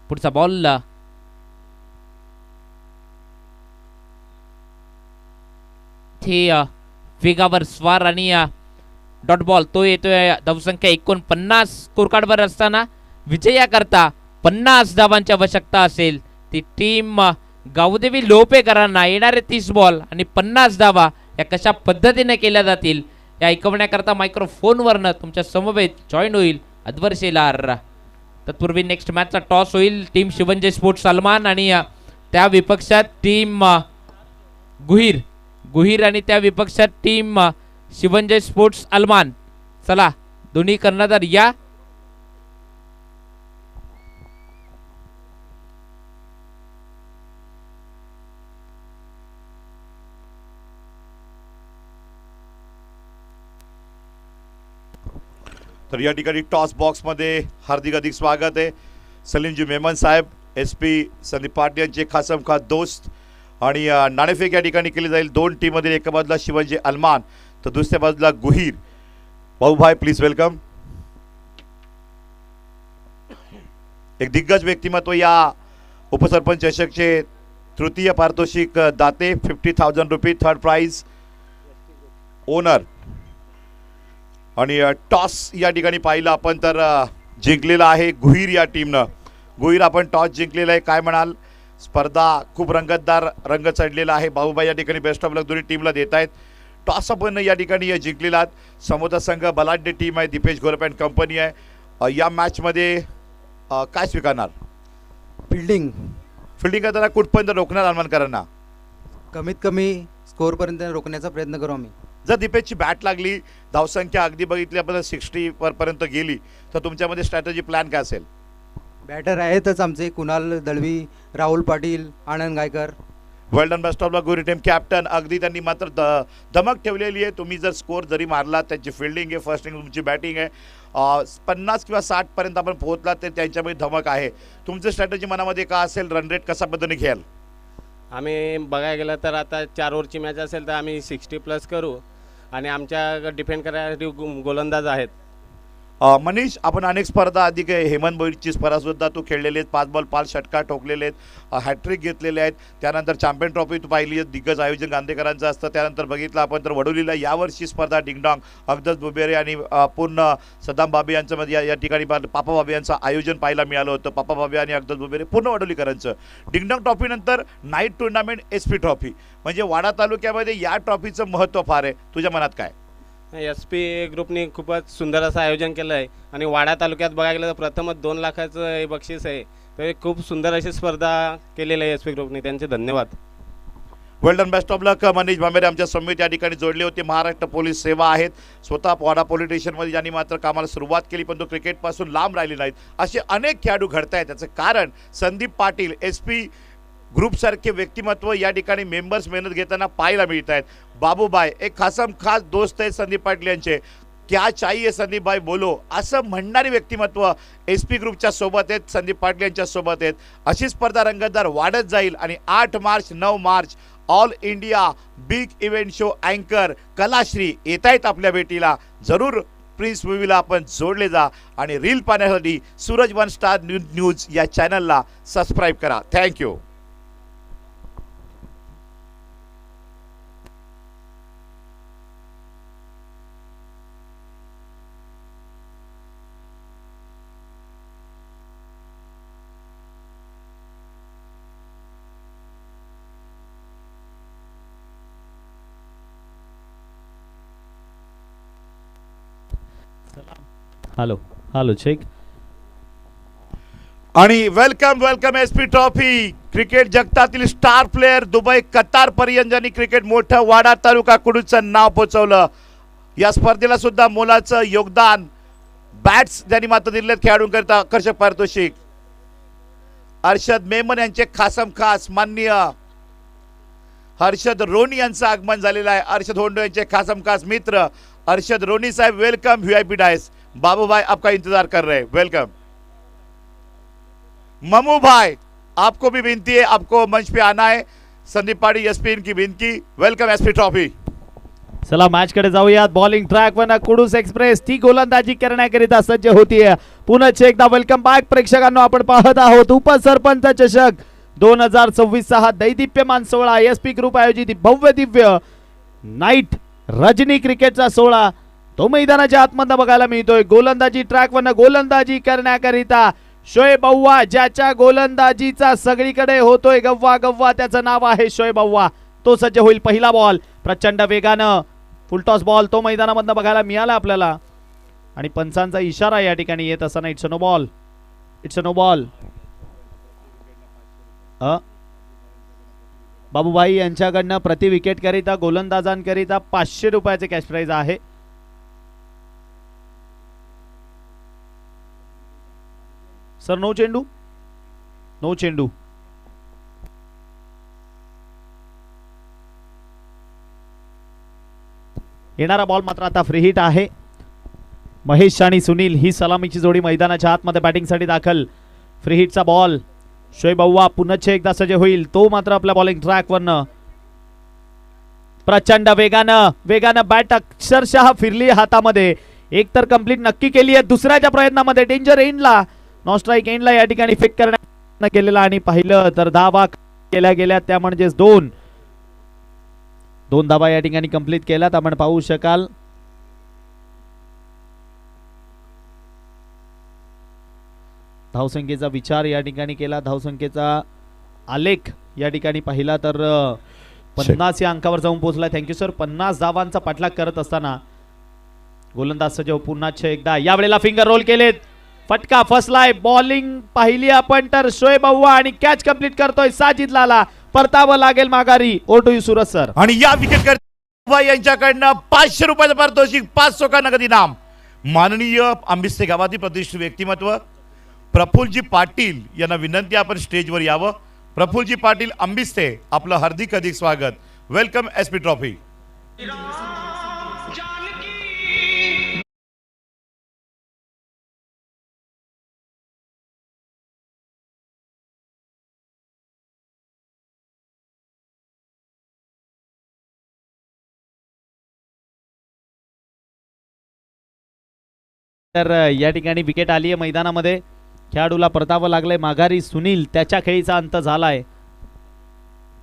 पुढचा बॉल ते वेगावर स्वार आणि डॉट बॉल तो येतोय. धावसंख्या 49 स्कोर कार्डवर असताना विजया करता 50 धावांची आवश्यकता असेल. ती टीम गावदेवी लोपेकरांना येणारे 30 बॉल आणि 50 धावा या कशा पद्धतीने केल्या जातील या ऐकवण्याकरता मायक्रोफोनवरनं तुमच्या समवेत जॉईन होईल अद्वर शेलार. तत्पूर्वी नेक्स्ट मॅचचा टॉस होईल. टीम शिवंजय स्पोर्ट्स सलमान आणि त्या विपक्षात टीम गुहीर आणि त्या विपक्षात टीम शिवंजय स्पोर्ट्स अलमान. चला दोन्ही कर्णधार या. तर या ठिकाणी टॉस बॉक्समध्ये हार्दिक अधिक स्वागत आहे. सलीमजी मेमन साहेब, SP संदीप पाटील यांचे खासम खास दोस्त. आणि नाणेफेक या ठिकाणी केली जाईल. 2 टीममध्ये एका बाजूला शिवंजी अलमान तर दुसऱ्या बाजूला गुहीर. भाऊभाई प्लीज वेलकम. एक दिग्गज व्यक्तिमत्व या उपसरपंच चषकचे तृतीय पारितोषिक दाते 50,000 रुपये थर्ड प्राइज ओनर. आणि टॉस या ठिकाणी पाहिलं आपण तर जिंकलेला आहे गुहीर या टीमनं. गुहीर आपण टॉस जिंकलेला आहे. काय म्हणाल? स्पर्धा खूप रंगतदार रंग चढलेला आहे. भाऊबाई या ठिकाणी बेस्ट ऑफ लक दोन्ही टीमला देत आहेत. टॉस आपण या ठिकाणी जिंकलेला. समोरचा संघ बलाढ्य टीम आहे. दीपेश गोरप अँड कंपनी आहे. या मॅचमध्ये काय स्वीकारणार? फिल्डिंग करताना कुठपर्यंत रोखणार अलमानकरांना? कमीत कमी स्कोअरपर्यंत रोखण्याचा प्रयत्न करू आम्ही. जर दीपेशची बॅट लागली, धावसंख्या अगदी बघितली आपण 60 पर्यंत गेली तर तुमच्यामध्ये स्ट्रॅटेजी प्लॅन काय असेल? बॅटर आहेतच आमचे Kunal Dalvi, Rahul Patil, Anand Gaikar. Well done best of luck Guri team captain. अगदी त्यांनी मात्र धमक ठेवलेली आहे. तुम्ही जर स्कोर जरी मारला, त्यांची फिल्डिंग आहे, फर्स्ट इनिंग तुमची बॅटिंग आहे, 50 किंवा 60 पर्यंत आपण पोहोचला तर त्यांच्यामध्ये धमक आहे. तुमचं स्ट्रॅटेजी मनामध्ये का असेल? रन रेट कसा पद्धतीने घ्याल? आम्ही बघायला गेलं तर आता 4 ओव्हरची मॅच असेल तर आम्ही 60+ करू आणि आमच्या डिफेंड करण्यासाठी गोलंदाज आहेत. मनीष, आपण अनेक स्पर्धा अधिक हेमंत बोईटची स्पर्धासुद्धा तू खेळलेले आहेत. 5 बॉल 5 षटकार ठोकलेले आहेत, हॅट्रिक घेतलेले आहेत. त्यानंतर चॅम्पियन ट्रॉफी तू पाहिली आहे, दिग्गज आयोजन गांधेकरांचं असतं. त्यानंतर बघितलं आपण तर वडोलीला यावर्षी स्पर्धा डिंगडॉंग अगदस बुबेरे आणि पूर्ण सदाम बाबे यांच्यामध्ये या ठिकाणी पापा बाबे यांचं आयोजन पाहायला मिळालं होतं. पापा बाबे आणि अगदस बुबेरे पूर्ण वडोलीकरांचं. Ding-dong ट्रॉफीनंतर night tournament SP trophy म्हणजे वाडा तालुक्यामध्ये या ट्रॉफीचं महत्त्व फार आहे. तुझ्या मनात काय? SP ग्रुपने खूपच सुंदर असं आयोजन केलं आहे आणि वाडा तालुक्यात बघायला गेलं तर प्रथमच 2 लाखाचं हे बक्षीस आहे. तर खूप सुंदर अशी स्पर्धा केलेली आहे SP ग्रुपने. त्यांचे धन्यवाद. वेल डन बेस्ट ऑफ लक. मनीष भांबेरे आमच्या समिती या ठिकाणी जोडले होते. महाराष्ट्र पोलीस सेवा आहेत. स्वतः वाडा पोलीस स्टेशनमध्ये ज्यांनी मात्र कामाला सुरुवात केली पण तो क्रिकेटपासून लांब राहिले नाहीत. असे अनेक खेळाडू घडत आहेत. त्याचं कारण संदीप पाटील SP ग्रुपसारखे व्यक्तिमत्व या ठिकाणी मेंबर्स मेहनत घेताना पाहायला मिळत आहेत. बाबूबाई एक खासम खास दोस्त आहे संदीप पाटील यांचे. क्या चाहिए संदीप भाई बोलो असं म्हणणारी व्यक्तिमत्व SP ग्रुपच्या सोबत आहेत, संदीप पाटील यांच्या सोबत आहेत. अशी स्पर्धा रंगतदार वाढत जाईल आणि 8 March 9 March all India big event show अँकर कलाश्री येत आहेत आपल्या भेटीला. जरूर प्रिन्स मूवीला आपण जोडले जा आणि रील पाहण्यासाठी सूरज 1 स्टार न्यूज या चॅनलला सबस्क्राईब करा. थँक्यू. Hello hello check. आणि वेलकम एसपी ट्रॉफी क्रिकेट जगतातील स्टार प्लेयर दुबई कतार पर्यंत ज्यांनी क्रिकेट मोठं वाडा तालुका कुडूचं नाव पोचवलं. या स्पर्धेला सुद्धा मोलाचं योगदान बॅट्स ज्यांनी मात्र दिलेत खेळाडूंकरिता आकर्षक पारितोषिक. अर्षद मेमन यांचे खासम खास माननीय हर्षद रोनी यांचं आगमन झालेलं आहे. अर्षद होंडो यांचे खासम खास मित्र अर्षद रोनी साहब वेलकम वीआईपी डाइस. बाबू भाई आपका इंतजार कर रहे हैं, वेलकम. ममू भाई आपको भी विनती है, आपको मंच पे आना है. संदीप पाड़ी एसपी इनकी विनती. Welcome SP trophy. चला मॅच कडे जाऊयात. Bowling track one Kudus express ती गोलंदाजी करण्याकरिता सज्ज होतीये. पुन्हा एकदा वेलकम बॅक प्रेक्षकांनो. आपण पाहत आहोत उपसरपंच चषक 2026 हा दैदिप्यमान सोहळा एसपी ग्रुप आयोजित भव्य दिव्य नाईट रजनी क्रिकेटचा सोहळा तो मैदानाच्या आतमध्ये बघायला मिळतोय. गोलंदाजी ट्रॅक वन गोलंदाजी करण्याकरिता शोएब अव्वा ज्याच्या गोलंदाजीचा सगळीकडे होतोय गव्वा गव्वा त्याचं नाव आहे शोएब अव्वा. तो सज्ज होईल. पहिला बॉल प्रचंड वेगानं फुलटॉस बॉल तो मैदानामधनं बघायला मिळाला आपल्याला आणि पंचांचा इशारा या ठिकाणी येत असताना it's a no ball. It's a no ball. Babubhai यांच्याकडनं प्रति विकेट करिता गोलंदाजांकरिता 500 रुपयाचे कॅश प्राइज आहे. सर नो चेंडू नो चेंडू. येणारा बॉल मात्र आता फ्री हिट आहे. महेश आणि सुनील ही सलामीची जोडी मैदानाच्या आतमध्ये बॅटिंगसाठी दाखल. फ्री हिटचा बॉल शोएब अव्वा पुन्हा एकदा सज्ज होईल. तो मात्र आपल्या बॉलिंग ट्रॅक वरनं प्रचंड वेगानं बॅट अक्षरशः फिरली हातामध्ये. एक तर कंप्लीट नक्की केली आहे. दुसऱ्याच्या प्रयत्नामध्ये डेंजर एंडला नॉन स्ट्राईक एंडला या ठिकाणी फिक करण्याचा केलेला आणि पाहिलं तर धावा केल्या गेल्या त्या म्हणजेच दोन धावा या ठिकाणी कंप्लीट केल्यात. आपण पाहू शकाल धावसंख्येचा विचार या ठिकाणी केला. धावसंख्येचा आलेख या ठिकाणी पाहिला तर 50 या अंकावर जाऊन पोहोचला. Thank you sir. 50 धावांचा पाठलाग करत असताना गोलंदाज सजव पुन्हा एकदा यावेळेला फिंगर रोल केलेत. फटका फसलाय. बॉलिंग पाहिली आपण तर शोएब अव्वा आणि कॅच कंप्लीट करतोय साजिद लाला. परतावं लागेल माघारी. Over to you Suraj sir. आणि या विकेट करता यांच्याकडनं 500 रुपयाचं पारितोषिक 500 का नगद इनाम. माननीय आंबिस्ते गावातील प्रतिष्ठित व्यक्तिमत्व प्रफुल्लजी पाटील यांना विनंती आपण स्टेजवर यावं. प्रफुल्लजी पाटील आंबिस्ते आपलं हार्दिक स्वागत. Welcome SP trophy. तर या ठिकाणी विकेट आली आहे मैदानामध्ये. खेळाडूला परतावं लागलंय माघारी. सुनील त्याच्या खेळीचा अंत झालाय.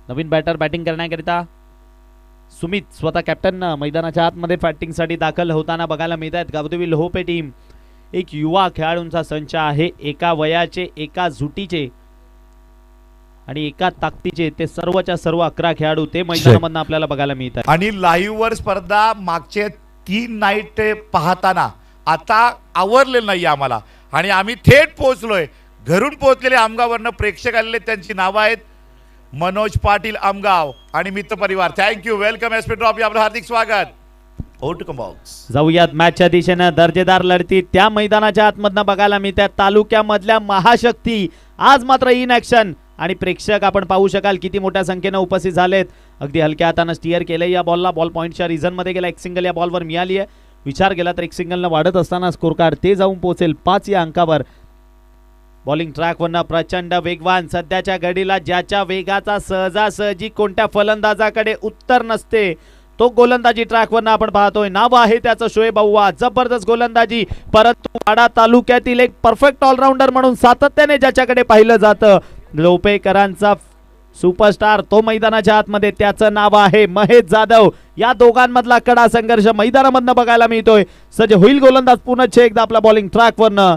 नवीन बॅटर बॅटिंग करण्याकरिता सुमित स्वतः कॅप्टन मैदानाच्या आतमध्ये बॅटिंगसाठी दाखल होताना बघायला मिळत आहेत. गावदेवी लोहपे टीम एक युवा खेळाडूंचा संच आहे. एका वयाचे एका झुटीचे आणि एका ताकदीचे ते सर्वच्या सर्व 11 खेळाडू ते मैदानामधून आपल्याला बघायला मिळतात. आणि लाईव्ह वर स्पर्धा मागचे 3 नाईट पाहताना आता आवरलेलं नाही आम्हाला आणि आम्ही थेट पोहोचलोय. घरून पोहोचलेले आमगावरनं प्रेक्षक आलेले त्यांची नावं आहेत मनोज पाटील आमगाव आणि मित्र परिवार. थँक्यू. Welcome SP trophy. आपलं हार्दिक स्वागत. जाऊयात मॅचच्या दिशेनं. दर्जेदार लढती त्या मैदानाच्या आतमधनं बघायला मिळतात. तालुक्यामधल्या महाशक्ती आज मात्र इन ऍक्शन आणि प्रेक्षक आपण पाहू शकाल किती मोठ्या संख्येनं उपस्थित झालेत. अगदी हलक्या हातानं स्टिअर केलंय या बॉलला. बॉल पॉईंटच्या रिझन मध्ये गेला. एक सिंगल या बॉलवर मिळाली आहे. विचार केला तर एक सिंगलनं वाढत असताना स्कोर कार्ड ते जाऊन पोहोचेल 5 या अंकावर. बॉलिंग ट्रॅक वरनं प्रचंड वेगवान सध्याच्या घडीला ज्याच्या वेगाचा सहजासहजी कोणत्या फलंदाजाकडे उत्तर नसते तो गोलंदाजी ट्रॅक वरनं आपण पाहतोय. नाव आहे त्याचं शोएब अव्वा. जबरदस्त गोलंदाजी परंतु वाडा तालुक्यातील एक परफेक्ट ऑलराऊंडर म्हणून सातत्याने ज्याच्याकडे पाहिलं जातं लोपेकरांचा सुपरस्टार तो मैदानाच्या आतमध्ये त्याचं नाव आहे महेश जाधव. या दोघांमधला कडा संघर्ष मैदानामधनं बघायला मिळतोय. सज्ज होईल गोलंदाज पुन्हा एकदा आपला बॉलिंग ट्रॅक वरनं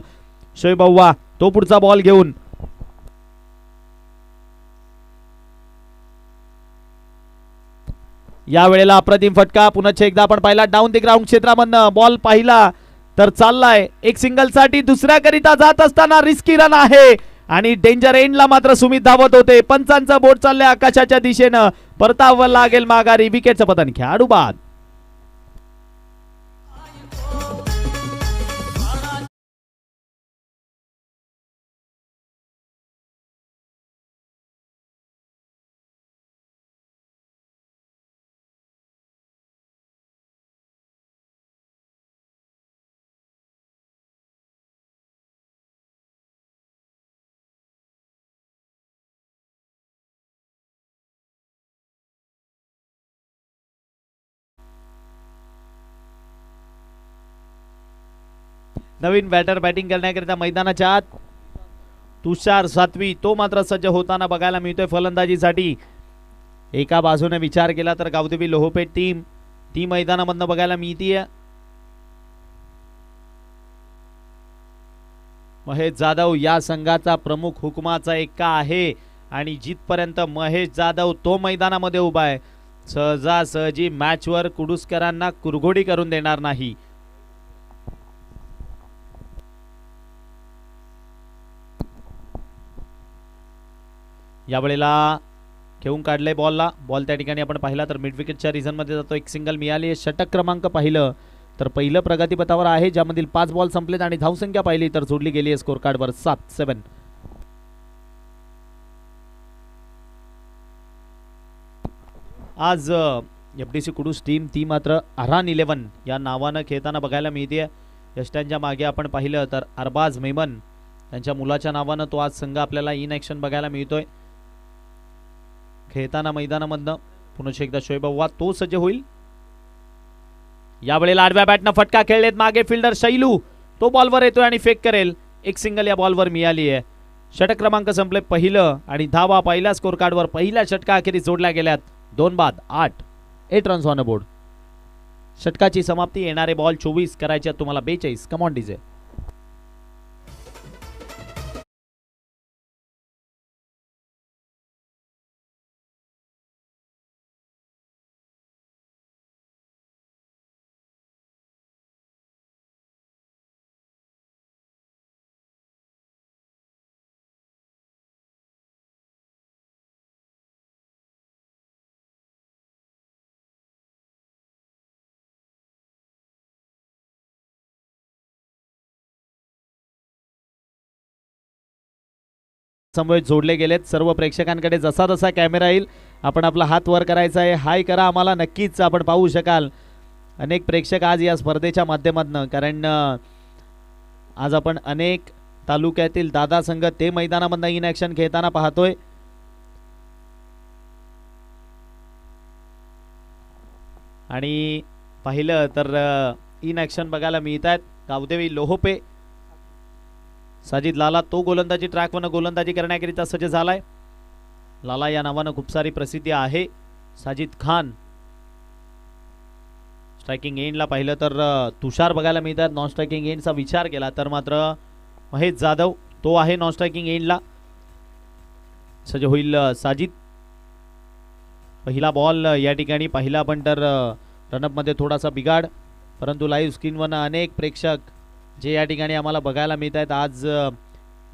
शोएब अव्वा. तो पुढचा बॉल घेऊन या वेळेला अप्रतिम फटका पुन्हा एकदा आपण पाहिला डाऊन द ग्राउंड क्षेत्रामधनं बॉल पाहिला तर चाललाय एक सिंगल साठी दुसऱ्या करिता जात असताना रिस्की रन आहे आणि डेंजर एंडला मात्र सुमित धावत होते. पंचांचा बोट चाललंय आकाशाच्या दिशेनं. परतावं लागेल माघारी. विकेटचं पतन. खेळाडू बाद. नवीन बॅटर बॅटिंग करण्याकरिता मैदानाच्या आत तुषार सातवी तो मात्र सज्ज होताना बघायला मिळतोय फलंदाजीसाठी. एका बाजूने विचार केला तर गावदेवी लोहपेठ टीम ती मैदानामधनं बघायला मिळतीये. महेश जाधव या संघाचा प्रमुख हुकुमाचा एक्का आहे आणि जिथपर्यंत महेश जाधव तो मैदानामध्ये उभा आहे सहजासहजी मॅचवर कुडूसकरांना कुरघोडी करून देणार नाही. यावेळेला घेऊन काढले बॉलला. बॉल त्या ठिकाणी आपण पाहिला तर मिड विकेटच्या रिझनमध्ये जातो. एक सिंगल मिळाली. षटक क्रमांक पाहिलं तर पहिलं प्रगतीपथावर आहे ज्यामधील 5 बॉल संपलेत आणि धावसंख्या पाहिली तर जोडली गेली आहे स्कोर कार्डवर 7-7. आज एफडीसी कुडूस टीम ती मात्र अरान 11 या नावानं खेळताना बघायला मिळते. यष्टांच्या मागे आपण पाहिलं तर अरबाज मेमन त्यांच्या मुलाच्या नावानं तो आज संघ आपल्याला इन ॲक्शन बघायला मिळतोय खेळताना मैदानामधनं. पुन्हा एकदा शोएब अव्वा तो सज्ज होईल. यावेळेला आडव्या बॅटनं फटका खेळलेत मागे फिल्डर शैलू तो बॉलवर येतोय आणि फेक करेल. एक सिंगल या बॉलवर मिळाली आहे. षटक क्रमांक संपले पहिलं आणि धावा पहिल्या स्कोर कार्डवर पहिल्या षटका अखेरीस जोडल्या गेल्यात. 2 बाद 8 8 रन्स ऑन बोर्ड. षटकाची समाप्ती. येणारे बॉल 24 करायचे तुम्हाला 42. Come on DJ. समवेत जोडले गेलेत. सर्व प्रेक्षकांकडे जसा जसा कॅमेरा येईल आपण आपला हात वर करायचा आहे. हाय करा आम्हाला. नक्कीच आपण पाहू शकाल अनेक प्रेक्षक आज या स्पर्धेच्या माध्यमातून. कारण आज आपण अनेक तालुक्यातील दादा संघ ते मैदानामधनं इन ॲक्शन खेळताना पाहतोय. आणि पाहिलं तर इन ॲक्शन बघायला मिळत आहेत. गावदेवी लोहोपे साजिद लाला तो गोलंदाजी ट्रॅकवरनं गोलंदाजी करण्याकरिता सज्ज झालाय. लाला या नावानं खूप सारी प्रसिद्धी आहे. साजिद खान स्ट्रायकिंग एंडला पाहिलं तर तुषार बघायला मिळतात. नॉन स्ट्रायकिंग एंडचा विचार केला तर मात्र महेश जाधव तो आहे नॉन स्ट्रायकिंग एंडला. सज्ज होईल साजिद. पहिला बॉल या ठिकाणी पाहिला आपण तर रनअपमध्ये थोडासा बिघाड. परंतु लाईव्ह स्क्रीनवरनं अनेक प्रेक्षक जे या ठिकाणी आम्हाला बघायला मिळत आहेत आज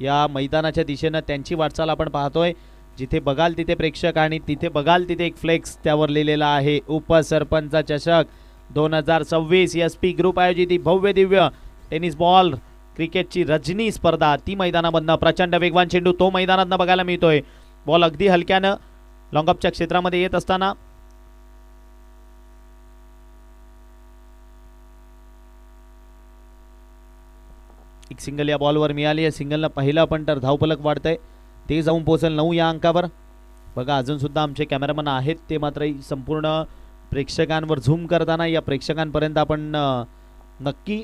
या मैदानाच्या दिशेनं त्यांची वाटचाल आपण पाहतोय. जिथे बघाल तिथे प्रेक्षक आणि तिथे बघाल तिथे एक फ्लेक्स त्यावर लिहिलेला आहे उपसरपंच चषक 2026 SP ग्रुप आयोजित ही भव्य दिव्य टेनिस बॉल क्रिकेटची रजनी स्पर्धा ती मैदानामधनं प्रचंड वेगवान चेंडू तो मैदानातनं बघायला मिळतोय. बॉल अगदी हलक्यानं लॉंगअपच्या क्षेत्रामध्ये येत असताना एक सिंगल या बॉलवर मिळाली आहे. सिंगलनं पहिला पण तर धावफलक वाढतंय ते जाऊन पोहोचेल 9 या अंकावर. बघा अजून सुद्धा आमचे कॅमेरामन आहेत ते मात्र संपूर्ण प्रेक्षकांवर झूम करताना या प्रेक्षकांपर्यंत आपण नक्की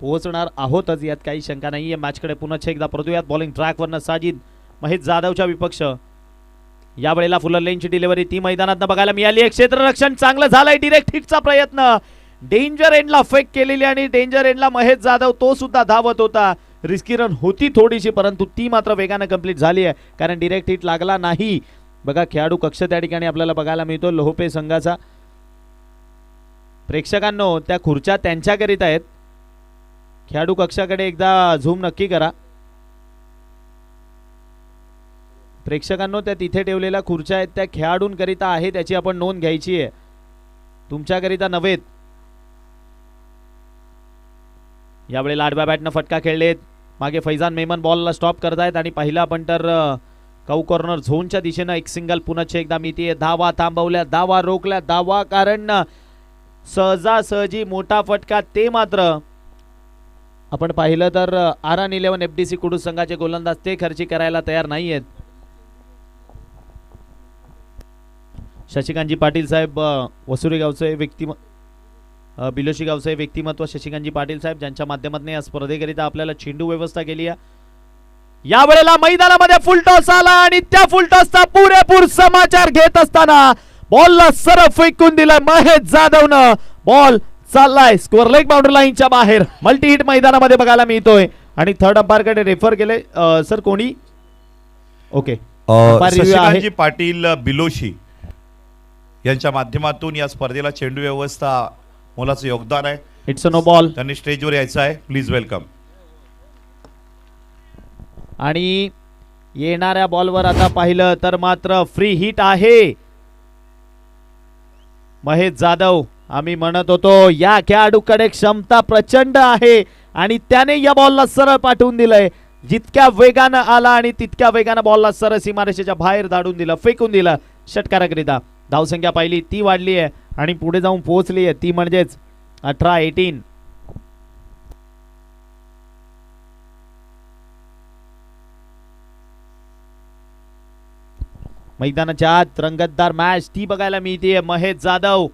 पोहोचणार आहोतच यात काही शंका नाही आहे. मॅचकडे पुन्हा एकदा परतूयात. बॉलिंग ट्रॅकवरनं साजिद महेश जाधवच्या विपक्ष. यावेळेला फुलर लेनची डिलिव्हरी ती मैदानात बघायला मिळाली आहे. क्षेत्ररक्षण चांगलं झालंय. डिरेक्ट हिटचा प्रयत्न. डेंजर एंडला फेक केलेली आणि डेंजर एंडला महेश जाधव तो सुद्धा धावत होता. रिस्की रन होती थोडीशी परंतु ती मात्र वेगाने कंप्लीट झाली आहे कारण डिरेक्ट हिट लागला नाही. बघा खेळाडू कक्ष त्या ठिकाणी आपल्याला बघायला मिळतो लोहपे संघाचा. प्रेक्षकांनो त्या खुर्च्या त्यांच्याकरिता आहेत खेळाडू कक्षाकडे एकदा झूम नक्की करा. प्रेक्षकांनो, त्या तिथे ठेवलेल्या खुर्च्या आहेत त्या खेळाडूंकरिता आहे, त्याची आपण नोंद घ्यायची आहे, तुमच्याकरिता नव्हेत. यावेळेला आडव्या बॅटनं फटका खेळलेत. मागे फैजान मेमन बॉलला स्टॉप करतायत आणि पहिला पंटर काऊ कॉर्नर झोनच्या दिशेनं एक सिंगल पुनश्च एकदा मितीये. धावा थांबवल्या, धावा रोखल्या, धावा कारण सहजासहजी मोठा फटका. ते मात्र आपण पाहिलं तर RN11 FDC कुडूस संघाचे गोलंदाज ते खर्ची करायला तयार नाहीयेत. शशिकांतजी पाटील साहेब वसुरी गावचे बिलोशी गावचे व्यक्तिमत्व शशिकांतजी पाटील साहेब, ज्यांच्या माध्यमातून या स्पर्धेकरिता आपल्याला चेंडू व्यवस्था केली आहे. यावेळेला मैदानामध्ये फुलटॉस आला आणि त्या फुलटॉसचा पुरेपूर समाचार घेत असताना बॉलला सरळ फेकून दिलाय महेश जाधवनं. बॉल चाललाय स्कोअर लेग बाउंड्री लाईनच्या बाहेर. मल्टी हिट मैदानामध्ये बघायला मिळतोय आणि थर्ड अंपायरकडे रेफर केले. सर कोणी? ओके, शशिकांतजी पाटील बिलोशी यांच्या माध्यमातून या स्पर्धेला चेंडू व्यवस्था मोलाचं योगदान आहे. It's a no ball. त्यांनी स्टेजवर यायचं आहे, प्लीज वेलकम. आणि येणाऱ्या बॉलवर आता पाहिलं तर मात्र फ्री हिट आहे. महेश जाधव, आम्ही म्हणत होतो या खेळाडूकडे क्षमता प्रचंड आहे आणि त्याने या बॉलला सरळ पाठवून दिलंय. जितक्या वेगानं आला आणि तितक्या वेगानं बॉलला सरळ सीमारेषेच्या बाहेर धाडून दिलं, फेकून दिलं षटकाराकरिता. धावसंख्या पाहिली ती वाढली आहे आणि पुढे जाऊन पोहोचली आहे, ती म्हणजेच 18-18. मैदानाच्या आत रंगतदार मॅच ती बघायला मिळते. महेश जाधव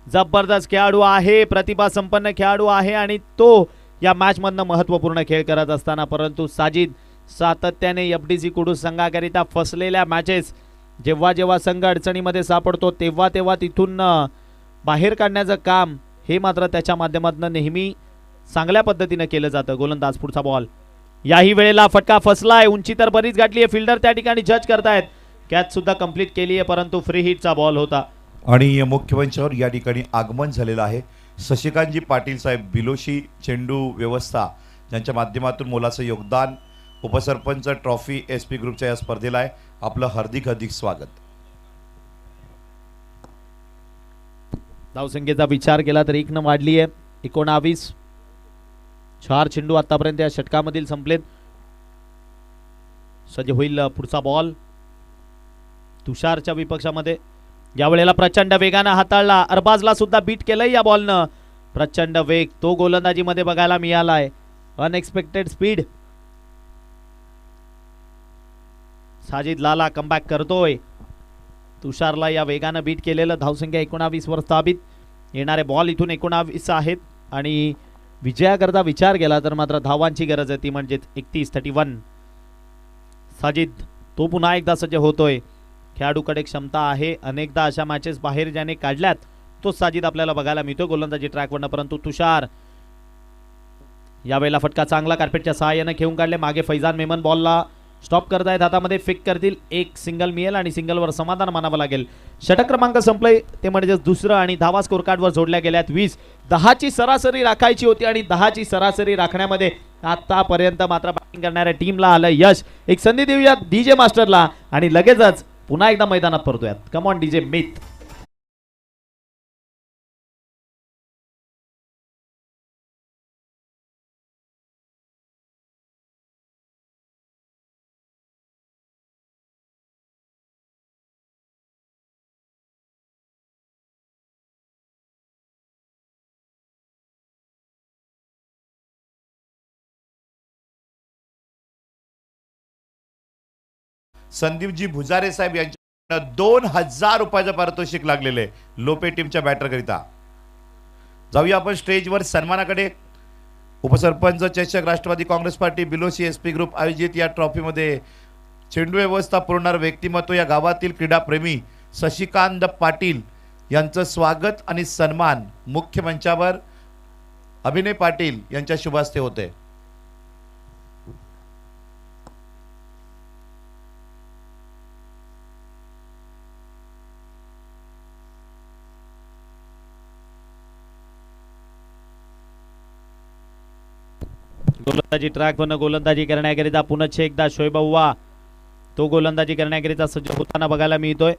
जबरदस्त खेळाडू आहे, प्रतिभा संपन्न खेळाडू आहे आणि तो या मॅच मधनं महत्वपूर्ण खेळ करत असताना, परंतु साजिद सातत्याने FDC कुडूस संघाकरिता फसलेल्या मॅचेस जेव्हा जेव्हा संघ अडचणीमध्ये सापडतो तेव्हा तेव्हा तिथून बाहेर काढण्याचं काम हे मात्र त्याच्या माध्यमातून नेहमी चांगल्या पद्धतीने केलं जातं. गोलंदाज पुढचा बॉल. याही वेळेला फटका फसलाय, उंची तर बरीच गाठली आहे, फिल्डर त्या ठिकाणी जज करतायत. कॅच सुद्धा कंप्लीट केली आहे, परंतु फ्री हिटचा बॉल होता. आणि मुख्य मंचावर या ठिकाणी आगमन झालेलं आहे शशिकांतजी पाटील साहेब बिलोशी, चेंडू व्यवस्था ज्यांच्या माध्यमातून मोलाचं योगदान. उपसरपंच ट्रॉफी SP ग्रुपच्या या स्पर्धेला आहे. आपलं हार्दिक हार्दिक स्वागत. धावसंख्येचा विचार केला तर 1 वाढली आहे, 19. 4 चेंडू आतापर्यंत या षटकामधील संपलेत. सज्ज होईल पुढचा बॉल तुषारच्या विपक्षामध्ये. यावेळेला प्रचंड वेगानं हाताळला, अरबाजला सुद्धा बीट केलंय या बॉलनं. प्रचंड वेग तो गोलंदाजीमध्ये बघायला मिळालाय, अनएक्सपेक्टेड स्पीड. साजिद लाला कमबॅक करतोय. तुषारला या वेगानं बीट केलेलं. धावसंख्या 19 वर स्थापित. येणारे बॉल इथून 19 आहेत आणि विजयाकरता विचार केला तर मात्र धावांची गरज आहे, ती म्हणजे 31. साजिद तो पुन्हा एकदा सज्ज होतोय. खेळाडूकडे क्षमता आहे, अनेकदा अशा मॅचेस बाहेर ज्याने काढल्यात तो साजिद आपल्याला बघायला मिळतो गोलंदाजी ट्रॅकवरनं. परंतु तुषार यावेळेला फटका चांगला कार्पेटच्या सहाय्याने घेऊन काढले. मागे फैजान मेमन बॉलला स्टॉप करतायत, हातामध्ये फेक करतील. एक सिंगल मिळेल आणि सिंगलवर समाधान मानावं लागेल. षटक क्रमांक संपलंय, ते म्हणजे दुसरं आणि धावा स्कोर कार्डवर जोडल्या गेल्यात 20. 10ची सरासरी राखायची होती आणि 10ची सरासरी राखण्यामध्ये आतापर्यंत मात्र बॅटिंग करणाऱ्या टीमला आलं यश. एक संधी देऊया DJ मास्टरला आणि लगेचच पुन्हा एकदा मैदानात परतूयात. कम ऑन DJ मित. संदीपजी भुजारे साहेब यांच्या 2000 रुपयाचं पारितोषिक लागलेलं आहे लोपे टीमच्या बॅटर करिता. जाऊया आपण स्टेजवर सन्मानाकडे. उपसरपंच चषक Rashtravadi Congress party Biloshi SP group आयोजित या ट्रॉफीमध्ये चेंडू व्यवस्था पुरवणारं व्यक्तिमत्व या गावातील क्रीडाप्रेमी शशिकांत पाटील यांचं स्वागत आणि सन्मान मुख्य मंचावर अभिनय पाटील यांच्या शुभ हस्ते होते. गोलंदाजी ट्रॅक वरनं गोलंदाजी करण्याकरिता पुनश्च एकदा शोएब अव्वा तो गोलंदाजी करण्याकरिता सज्ज होताना बघायला मिळतोय.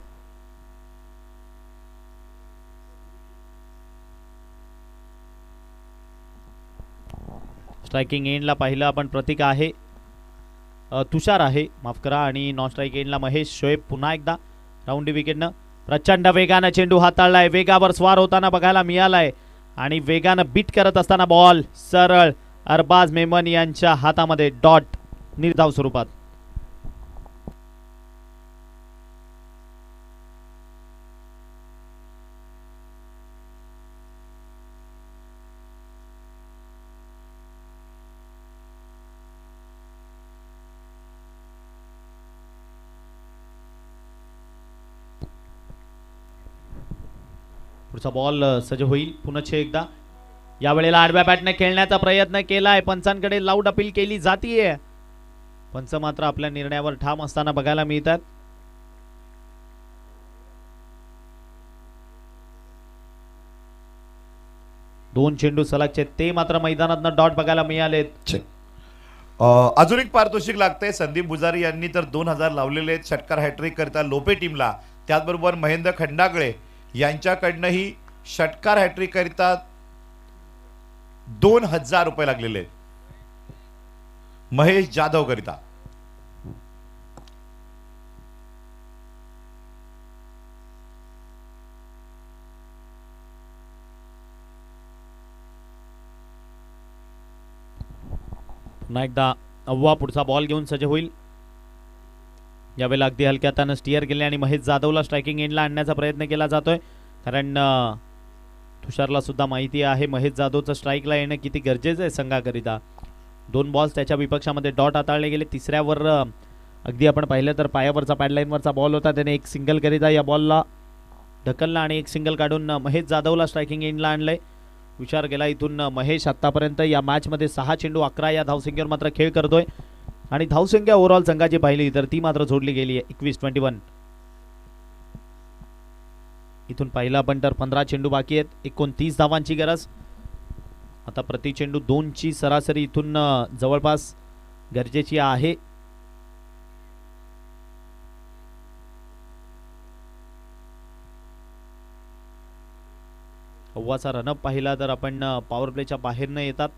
स्ट्रायकिंग एंडला पाहिलं आपण प्रतीक आहे, तुषार आहे माफ करा, आणि नॉन स्ट्राईक एंडला महेश. शोएब पुन्हा एकदा राऊंडी विकेटनं प्रचंड वेगानं चेंडू हाताळलाय, वेगावर स्वार होताना बघायला मिळालाय आणि वेगानं बीट करत असताना बॉल सरळ अरबाज मेमन यांच्या हातामध्ये डॉट निर्धाव स्वरूपात. पुढचा बॉल सज्ज होईल पुनश्च एकदा. यावेळेला आडव्या बॅटने खेळण्याचा प्रयत्न केलाय, पंचांकडे लाऊड अपील केली जातीये, पंच मात्र आपल्या निर्णयावर ठाम असताना बघायला मिळतात. दोन चेंडू सलगचे ते मात्र मैदानात डॉट बघायला मिळालेत. अजून एक पारितोषिक लागतंय. संदीप भुजारी यांनी तर 2000 लावलेले आहेत षटकार हॅट्रिक करता लोपे टीमला. त्याचबरोबर महेंद्र खंडागळे यांच्याकडनंही षटकार हॅट्रिक करिता 2000 रुपये लागलेले आहेत. महेश जाधव करिता पुन्हा एकदा अव्वा पुढचा बॉल घेऊन सज्ज होईल. यावेळेला अगदी हलक्या हातानं स्टिअर केले आणि महेश जाधवला स्ट्रायकिंग एंडला आणण्याचा प्रयत्न केला जातोय, कारण तुषारला सुद्धा माहिती आहे महेश जाधवचं स्ट्राईकला येणं किती गरजेचं आहे संघाकरिता. दोन बॉल्स त्याच्या विपक्षामध्ये डॉट हाताळले गेले. तिसऱ्यावर अगदी आपण पाहिलं तर पायावरचा पॅडलाईनवरचा बॉल होता, त्याने एक सिंगल करिता या बॉलला ढकलला आणि एक सिंगल काढून महेश जाधवला स्ट्रायकिंग एंडला आणलंय. विचार केला इथून महेश आतापर्यंत या मॅचमध्ये 6 चेंडू 11 या धावसंख्येवर मात्र खेळ करतोय आणि धावसंख्या ओव्हरऑल संघाची पाहिली तर ती मात्र जोडली गेली आहे 21-21. इथून पाहिलं आपण तर 15 चेंडू बाकी आहेत, 29 धावांची गरज. आता प्रति चेंडू 2ची सरासरी इथून जवळपास गरजेची आहे. अव्वाचा रनअप पाहिला तर आपण पॉवर प्लेच्या बाहेर न येतात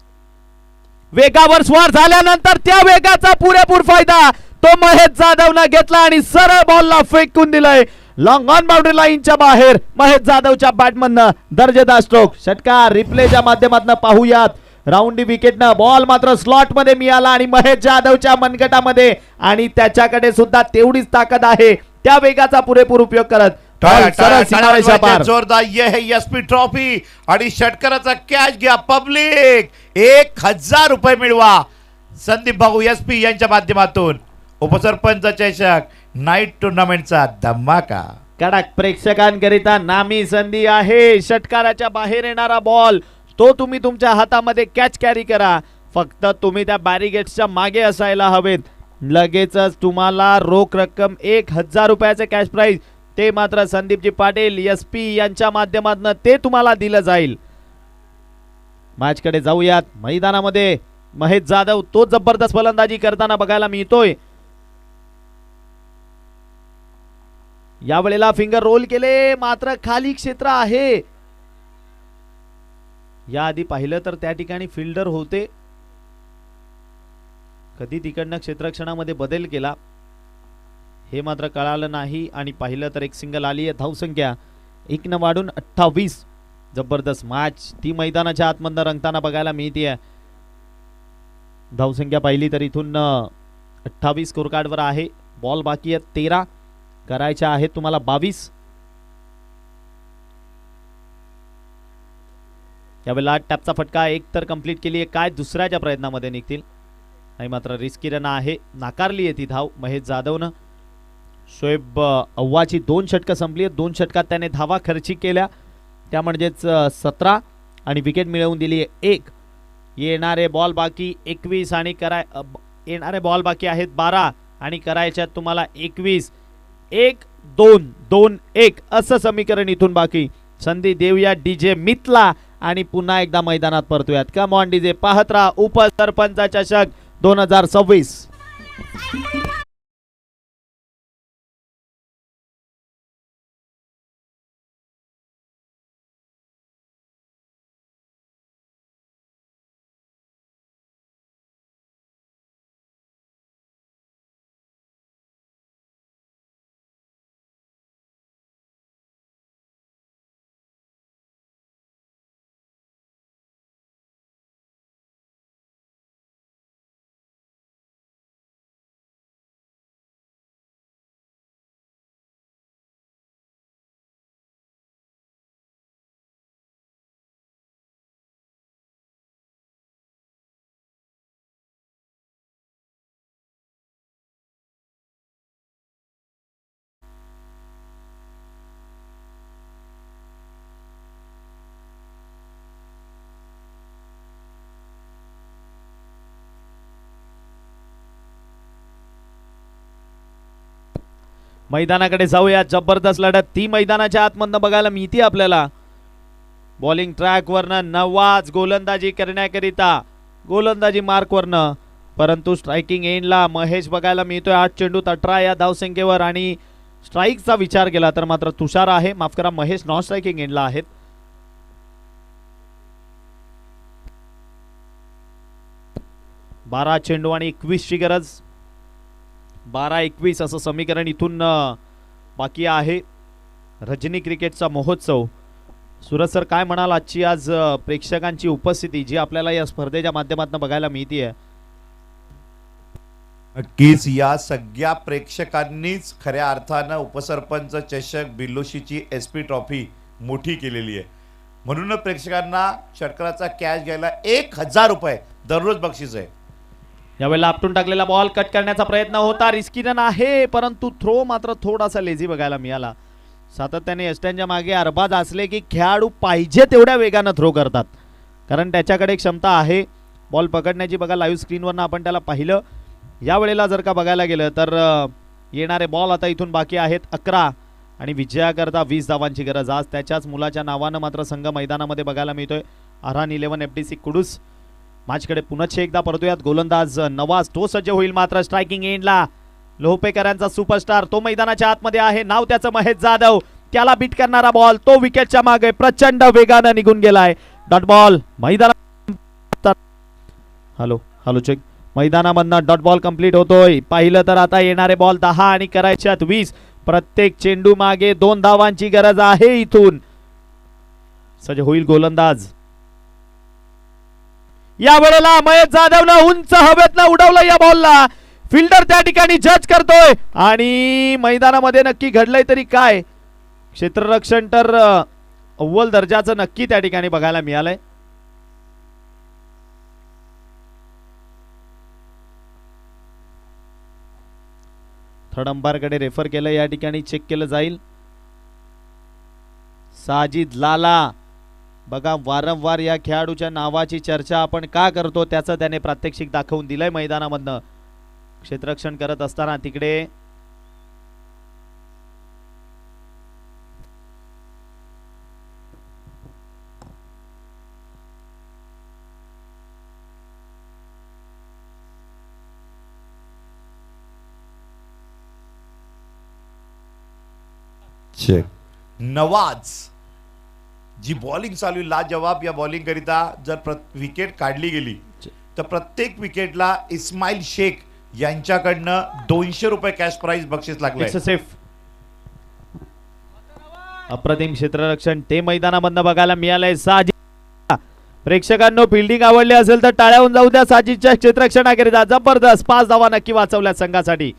वेगावर स्वार झाल्यानंतर त्या वेगाचा पुरेपूर फायदा तो महेश जाधवनं घेतला आणि सरळ बॉलला फेकून दिलाय लॉंग ऑन बाउंड्री लाईनच्या बाहेर. महेश जाधवच्या बॅटमधनं दर्जेदार स्ट्रोक. षटकार रिप्लेच्या माध्यमातून पाहूयात. राऊंडी विकेटनं बॉल मात्र स्लॉट मध्ये मिळाला आणि महेश जाधवच्या मनगटामध्ये, आणि त्याच्याकडे सुद्धा तेवढीच ताकद आहे. त्या वेगाचा पुरेपूर उपयोग करत जोरदार ये है एसपी ट्रॉफी आणि षटकाराचा कॅच घ्या पब्लिक. 1000 रुपये मिळवा संदीप भाऊ एसपी यांच्या माध्यमातून. उपसरपंच चषक नाईट टुर्नामेंटचा धमाका. कडक प्रेक्षकांकरिता नामी संधी आहे. षटकाराच्या बाहेर येणारा बॉल तो तुम्ही तुमच्या हातामध्ये कॅच कॅरी करा. फक्त तुम्ही त्या बॅरिगेट्सच्या मागे असायला हवेत. लगेचच तुम्हाला रोख रक्कम 1000 रुपयाचे कॅश प्राइज ते मात्र संदीपजी पाटील एसपी यांच्या माध्यमातून ते तुम्हाला दिलं जाईल. मॅच कडे जाऊयात. मैदानामध्ये महेश जाधव तो जबरदस्त फलंदाजी करताना बघायला मिळतोय. यावेळेला फिंगर रोल केले मात्र खाली क्षेत्र आहे. याआधी पाहिलं तर त्या ठिकाणी फिल्डर होते, कधी तिकडनं क्षेत्ररक्षणामध्ये बदल केला हे मात्र कळालं नाही. आणि पाहिलं तर एक सिंगल आली आहे. धावसंख्या 1 न वाढून 28. जबरदस्त मॅच ती मैदानाच्या आतमधनं रंगताना बघायला मिळते. धावसंख्या पाहिली तर इथून 28 स्कोर कार्डवर आहे. बॉल बाकी आहेत 13, करायच्या आहेत तुम्हाला 22. यावेळेला टॅपचा फटका एक तर कंप्लीट केली आहे, काय दुसऱ्याच्या प्रयत्नामध्ये निघतील नाही, मात्र रिस्की रन आहे. नाकारली आहे ती धाव महेश जाधवनं. शोएब अव्वाची 2 षटकं संपली आहेत. 2 षटकात त्याने धावा खर्ची केल्या, त्या म्हणजेच 17 आणि विकेट मिळवून दिली आहे 1. येणारे बॉल बाकी 21 आणि येणारे बॉल बाकी आहेत 12 आणि करायच्यात तुम्हाला 21. 1 2 2 1 असं समीकरण इथून बाकी. संधी देऊया डीजे मितला आणि पुन्हा एकदा मैदानात परतूयात. कम ऑन डीजे, पाहत राहा उपसरपंच चषक 2026. मैदानाकडे जाऊया. जबरदस्त लढत ती मैदानाच्या आतमधनं बघायला मिळते आपल्याला. बॉलिंग ट्रॅक वरनं नवाज गोलंदाजी करण्याकरिता गोलंदाजी मार्क वरनं, परंतु स्ट्रायकिंग एंडला महेश बघायला मिळतोय. 8 चेंडूत 18 या धावसंख्येवर आणि स्ट्राईकचा विचार केला तर मात्र तुषार आहे, माफ करा महेश नॉन स्ट्रायकिंग एंडला आहेत. बारा चेंडू आणि 21 ची गरज. 12-21 असं समीकरण इथून बाकी आहे. रजनी क्रिकेटचा महोत्सव. सुरज सर काय म्हणाल आजची आज प्रेक्षकांची उपस्थिती जी आपल्याला या स्पर्धेच्या माध्यमातून बघायला मिळते? नक्कीच या सगळ्या प्रेक्षकांनीच खऱ्या अर्थानं उपसरपंच चषक बिल्लोशीची SP ट्रॉफी मोठी केलेली आहे. म्हणूनच प्रेक्षकांना षटकाराचा कॅश घ्यायला 1000 रुपये दररोज बक्षीस आहे. यावेळेला आपटून टाकलेला बॉल कट करण्याचा प्रयत्न होता. रिस्की रन आहे, परंतु थ्रो मात्र थोडासा लेझी बघायला मिळाला. सातत्याने यष्ट्यांच्या मागे अरबाज असले की खेळाडू पाहिजे तेवढ्या वेगानं थ्रो करतात, कारण त्याच्याकडे क्षमता आहे बॉल पकडण्याची. बघा लाईव्ह स्क्रीनवरनं आपण त्याला पाहिलं. यावेळेला जर का बघायला गेलं तर येणारे बॉल आता इथून बाकी आहेत 11 आणि विजयाकरता 20 धावांची गरज. आज त्याच्याच मुलाच्या नावानं मात्र संघ मैदानामध्ये बघायला मिळतोय. अरान 11 FDC कुडूस. मॅचकडे पुन्हा एकदा परतूयात. गोलंदाज नवाज तो सज्ज होईल, मात्र स्ट्रायकिंग एंडला लोहपेकरांचा सुपरस्टार तो मैदानाच्या आतमध्ये आहे. नाव त्याचं महेश जाधव. त्याला बीट करणारा बॉल तो विकेटच्या मागे प्रचंड वेगानं निघून गेलाय. डॉट बॉल मैदानात. Hello check. मैदानामधनं डॉट बॉल कंप्लीट होतोय. पाहिलं तर आता येणारे बॉल 10 आणि करायच्यात 20. प्रत्येक चेंडू मागे 2 धावांची गरज आहे. इथून सज्ज होईल गोलंदाज. या वेळेला महेश जाधवनं उंच हवेतनं उडवलं या बॉलला. फिल्डर त्या ठिकाणी जज करतोय आणि मैदानामध्ये नक्की घडलंय तरी काय. क्षेत्ररक्षण तर अव्वल दर्जाचं नक्की त्या ठिकाणी बघायला मिळालंय. थर्ड अंपायरकडे रेफर केलं, या ठिकाणी चेक केलं जाईल. साजिद लाला. बघा वारंवार या खेळाडूच्या नावाची चर्चा आपण का करतो त्याचं त्याने प्रात्यक्षिक दाखवून दिलंय मैदानामधनं. क्षेत्ररक्षण करत असताना तिकडे नवाज जी बॉलिंग चालू आहे लाजवाब. या बॉलिंग करिता जर विकेट काढली गेली तर प्रत्येक विकेटला इस्माईल शेख यांच्याकडनं 200 रुपये कॅश प्राइज बक्षीस लागले. सेफ. अप्रतिम क्षेत्ररक्षण ते मैदानामधनं बघायला मिळालंय. साजिद. प्रेक्षकांनो फिल्डिंग आवडली असेल तर टाळ्याहून जाऊ द्या साजिदच्या क्षेत्ररक्षणाकरिता. जबरदस्त 5 धावा नक्की वाचवल्या संघासाठी.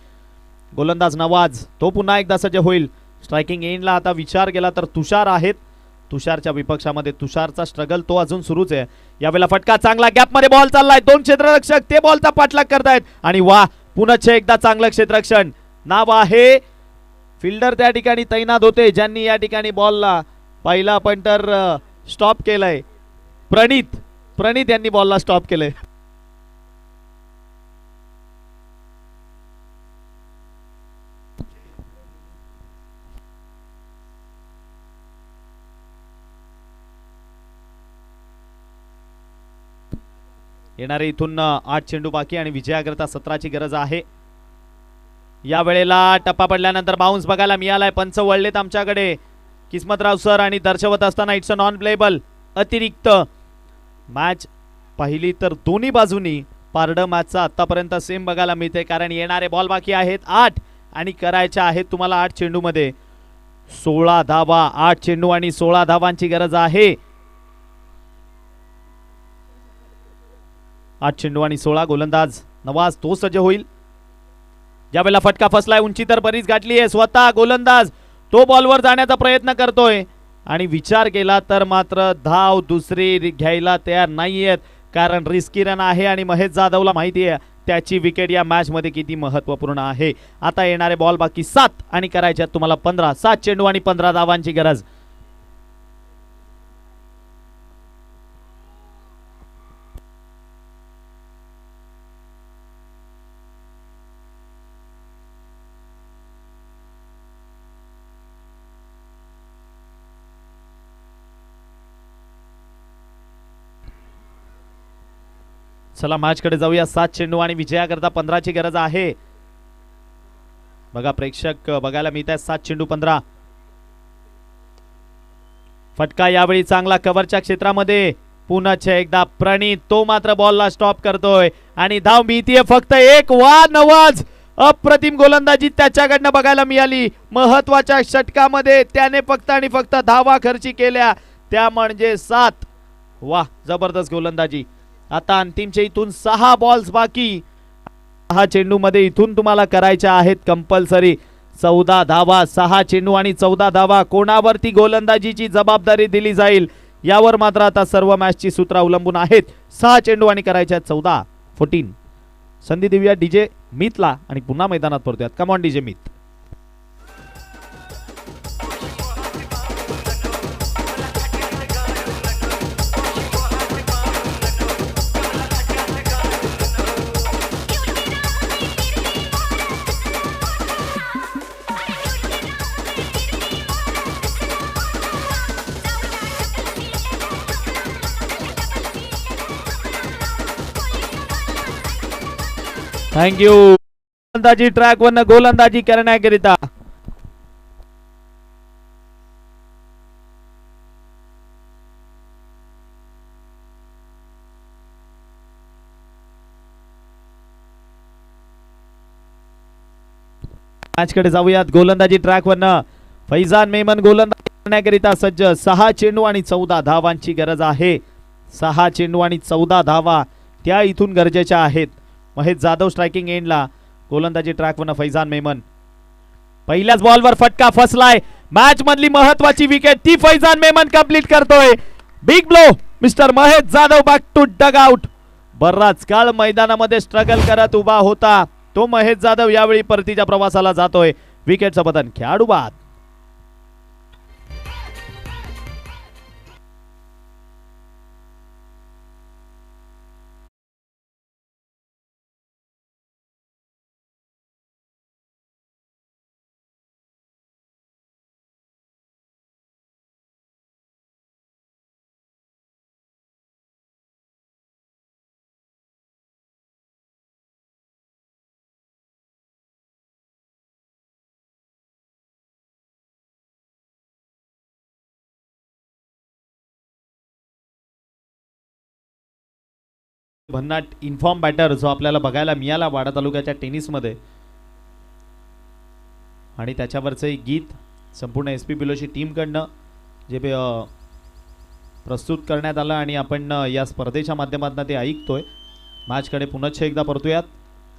गोलंदाज नवाज तो पुन्हा एकदा सज्ज होईल. स्ट्रायकिंग एंडला आता विचार केला तर तुषार आहेत. तुषारच्या विपक्षामध्ये तुषारचा स्ट्रगल तो अजून सुरूच आहे. यावेळेला फटका चांगला गॅप मध्ये बॉल चाललाय. 2 क्षेत्ररक्षक ते बॉलचा पाठलाग करतायत आणि वा पुन्हा एकदा चांगलं क्षेत्ररक्षण. नाव आहे फिल्डर त्या ठिकाणी तैनात होते ज्यांनी या ठिकाणी बॉलला पहिला पॉइंटर स्टॉप केलंय. प्रणित यांनी बॉलला स्टॉप केलंय. येणारे इथून 8 चेंडू बाकी आणि विजयाकरता 17ची गरज आहे. या वेळेला टप्पा पडल्यानंतर बाउन्स बघायला मिळालाय. पंच वळलेत आमच्याकडे किस्मतराव सर आणि दर्शवत असताना इट्स अ नॉन प्लेबल. अतिरिक्त मॅच पाहिली तर दोन्ही बाजूनी पारड मॅचचा आतापर्यंत सेम बघायला मिळते, कारण येणारे बॉल बाकी आहेत 8 आणि करायच्या आहेत तुम्हाला 8 चेंडू मध्ये 16 धावा. 8 चेंडू आणि 16 धावांची गरज आहे. 8 चेंडू आणि 16. गोलंदाज नवाज तो सज्ज होईल. ज्यावेळेला फटका फसलाय, उंची तर बरीच गाठली आहे. स्वतः गोलंदाज तो बॉलवर जाण्याचा प्रयत्न करतोय आणि विचार केला तर मात्र धाव दुसरी घ्यायला तयार नाहीयेत, कारण रिस्की रन आहे आणि महेश जाधवला माहिती आहे त्याची विकेट या मॅच मध्ये किती महत्वपूर्ण आहे. आता येणारे बॉल बाकी 7 आणि करायच्यात तुम्हाला 15. 7 चेंडू आणि 15 धावांची गरज. चला मॅच कडे जाऊया. 7 चेंडू आणि विजयाकरता 15ची गरज आहे. बघा प्रेक्षक बघायला मिळत आहे 7 चेंडू 15. फटका यावेळी चांगला कव्हरच्या क्षेत्रामध्ये. पुन्हा एकदा प्रणित तो मात्र बॉलला स्टॉप करतोय आणि धाव मिळतीये फक्त एक. वा नवाज, अप्रतिम गोलंदाजी त्याच्याकडनं बघायला मिळाली. महत्वाच्या षटकामध्ये त्याने फक्त आणि फक्त धावा खर्ची केल्या, त्या म्हणजे 7. वा जबरदस्त गोलंदाजी. आता अंतिमचे इथून 6 बॉल्स बाकी. 6 चेंडू मध्ये इथून तुम्हाला करायच्या आहेत कंपल्सरी 14 धावा. 6 चेंडू आणि 14 धावा. कोणावरती गोलंदाजीची जबाबदारी दिली जाईल यावर मात्र आता सर्व मॅचची सूत्र अवलंबून आहेत. 6 चेंडू आणि करायच्या 14. संधी देऊया डीजे मितला आणि पुन्हा मैदानात परतूयात. कम ऑन डीजे मित. थँक्यू. गोलंदाजी ट्रॅक वर गोलंदाजी करण्याकरिता मॅच कडे जाऊयात. गोलंदाजी ट्रॅक वर फैजान मेमन गोलंदाजी करण्याकरिता सज्ज. 6 चेंडू आणि 14 धावांची गरज आहे. 6 चेंडू आणि 14 धावा त्या इथून गरजेच्या आहेत. महेश जाधव स्ट्रायकिंग एंडला. गोलंदाजी ट्रॅक वन फैजान मेमन. पहिल्याच बॉलवर फटका फसलाय. मॅच मधली महत्वाची विकेट ती फैजान मेमन कंप्लीट करतोय. Big blow mister Mahesh Jadhav back to dugout. बराच काळ मैदानामध्ये स्ट्रगल करत उभा होता तो महेश जाधव यावेळी परतीच्या प्रवासाला जातोय. विकेटचं पतन खेळाडू बाद. भन्नाट इन्फॉर्म बॅटर जो आपल्याला बघायला मिळाला वाडा तालुक्याच्या टेनिसमध्ये, आणि त्याच्यावरचं एक गीत संपूर्ण एस पी बिलोची टीमकडनं जे प्रस्तुत करण्यात आलं आणि आपण या स्पर्धेच्या माध्यमातून ते ऐकतोय. मॅचकडे पुन्हा एकदा परतूयात.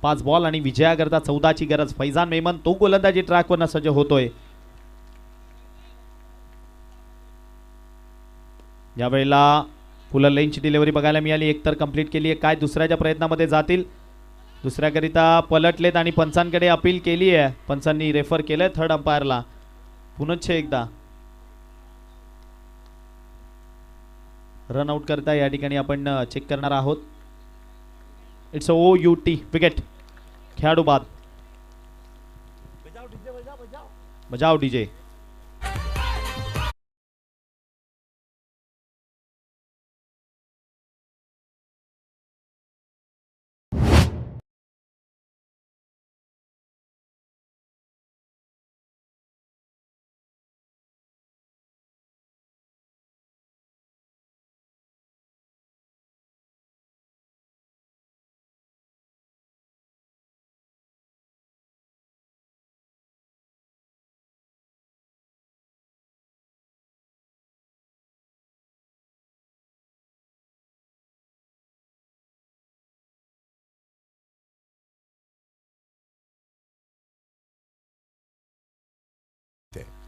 5 बॉल आणि विजयाकरता 14ची गरज. फैजान मेमन तो गोलंदाजी ट्रॅकवर सज्ज होतोय. यावेळेला फुल लेनची डिलिव्हरी बघायला मिळाली. एक तर कंप्लीट केली आहे. काय दुसऱ्याच्या प्रयत्नामध्ये जातील, दुसऱ्याकरिता पलटलेत आणि पंचांकडे अपील केली आहे. पंचांनी रेफर केलंय थर्ड अंपायरला. पुन्हा एकदा रन आउट करता या ठिकाणी आपण चेक करणार आहोत. It's OUT wicket. खेळाडू बाद. बजाव DJ.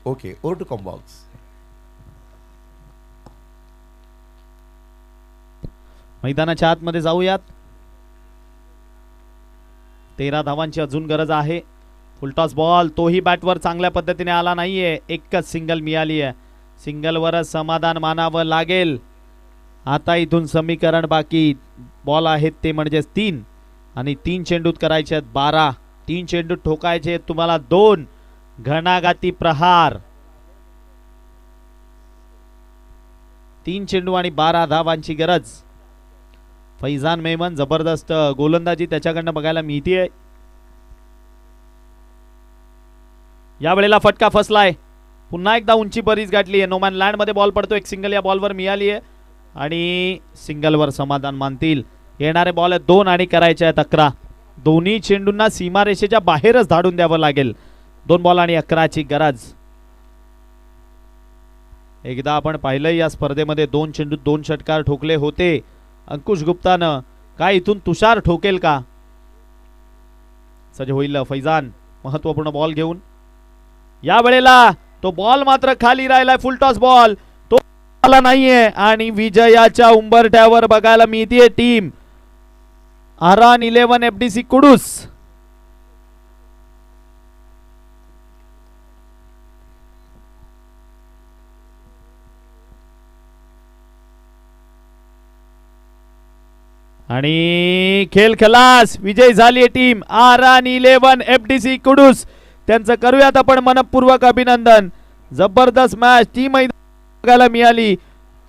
Okay, over to comm box. मैदानाच्या आतमध्ये जाऊयात. 13 धावांची अजून गरज आहे. फुलटॉस बॉल, तोही बॅटवर चांगल्या पद्धतीने आला नाहीये. एकच सिंगल मिळाली आहे. सिंगलवरच समाधान मानावं लागेल. आता इथून समीकरण बाकी. बॉल आहेत ते म्हणजे 3 आणि 3 चेंडूत करायचे आहेत 12. 3 चेंडूत ठोकायचे आहेत तुम्हाला 2 घणाघाती प्रहार. 3 चेंडू आणि 12 धावांची गरज. फैजान मेमन जबरदस्त गोलंदाजी त्याच्याकडनं बघायला मिळतीये. या वेळेला फटका फसलाय. पुन्हा एकदा उंची बरीच गाठली आहे. नोमॅन लँड मध्ये बॉल पडतो. एक सिंगल या बॉलवर मिळाली आहे आणि सिंगलवर समाधान मानतील. येणारे बॉल आहेत 2 आणि करायचे आहेत 11. दोन्ही चेंडूंना सीमारेषेच्या बाहेरच धाडून द्यावं लागेल. 2 बॉल आणि 11ची गरज. एकदा आपण पाहिलं या स्पर्धेमध्ये 2 चेंडूत 2 षटकार ठोकले होते अंकुश गुप्तानं. काय इथून तुषार ठोकेल का? सज्ज होईल फैजान महत्वपूर्ण बॉल घेऊन. या वेळेला तो बॉल मात्र खाली राहिलाय. फुल टॉस बॉल तो आला नाहीये आणि विजयाच्या उंबरठ्यावर बघायला मिळतीये टीम आरान 11 FDC कुडूस. आणि खेळ खलास. विजय झाली टीम आरान 11 FDC कुडूस. त्यांचं करूयात आपण मनपूर्वक अभिनंदन. जबरदस्त मॅच ती बघायला मिळाली.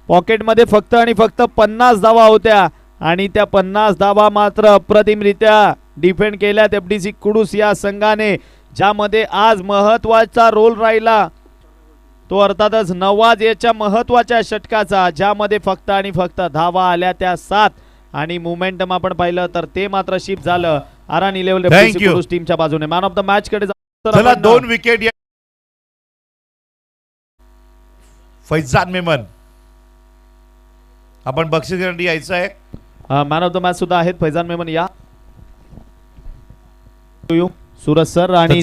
पॉकेटमध्ये फक्त आणि फक्त 50 धावा होत्या आणि त्या 50 धावा मात्र अप्रतिमरित्या डिफेंड केल्यात FDC कुडूस या संघाने, ज्यामध्ये आज महत्वाचा रोल राहिला तो अर्थातच नवाज याच्या महत्वाच्या षटकाचा, ज्यामध्ये फक्त आणि फक्त धावा आल्या त्या 7 आणि मोमेंटम आपण पाहिलं तर ते मात्र शिफ्ट झालं आरान 11 FDC कुडूस टीमच्या बाजूने. मॅन ऑफ द मॅच कडे चला 2 विकेट. फैजान मेमन आपण बक्षिसासाठी यायचं आहे. मॅन ऑफ द मॅच सुद्धा आहेत फैजान मेमन. या सूरज सर आणि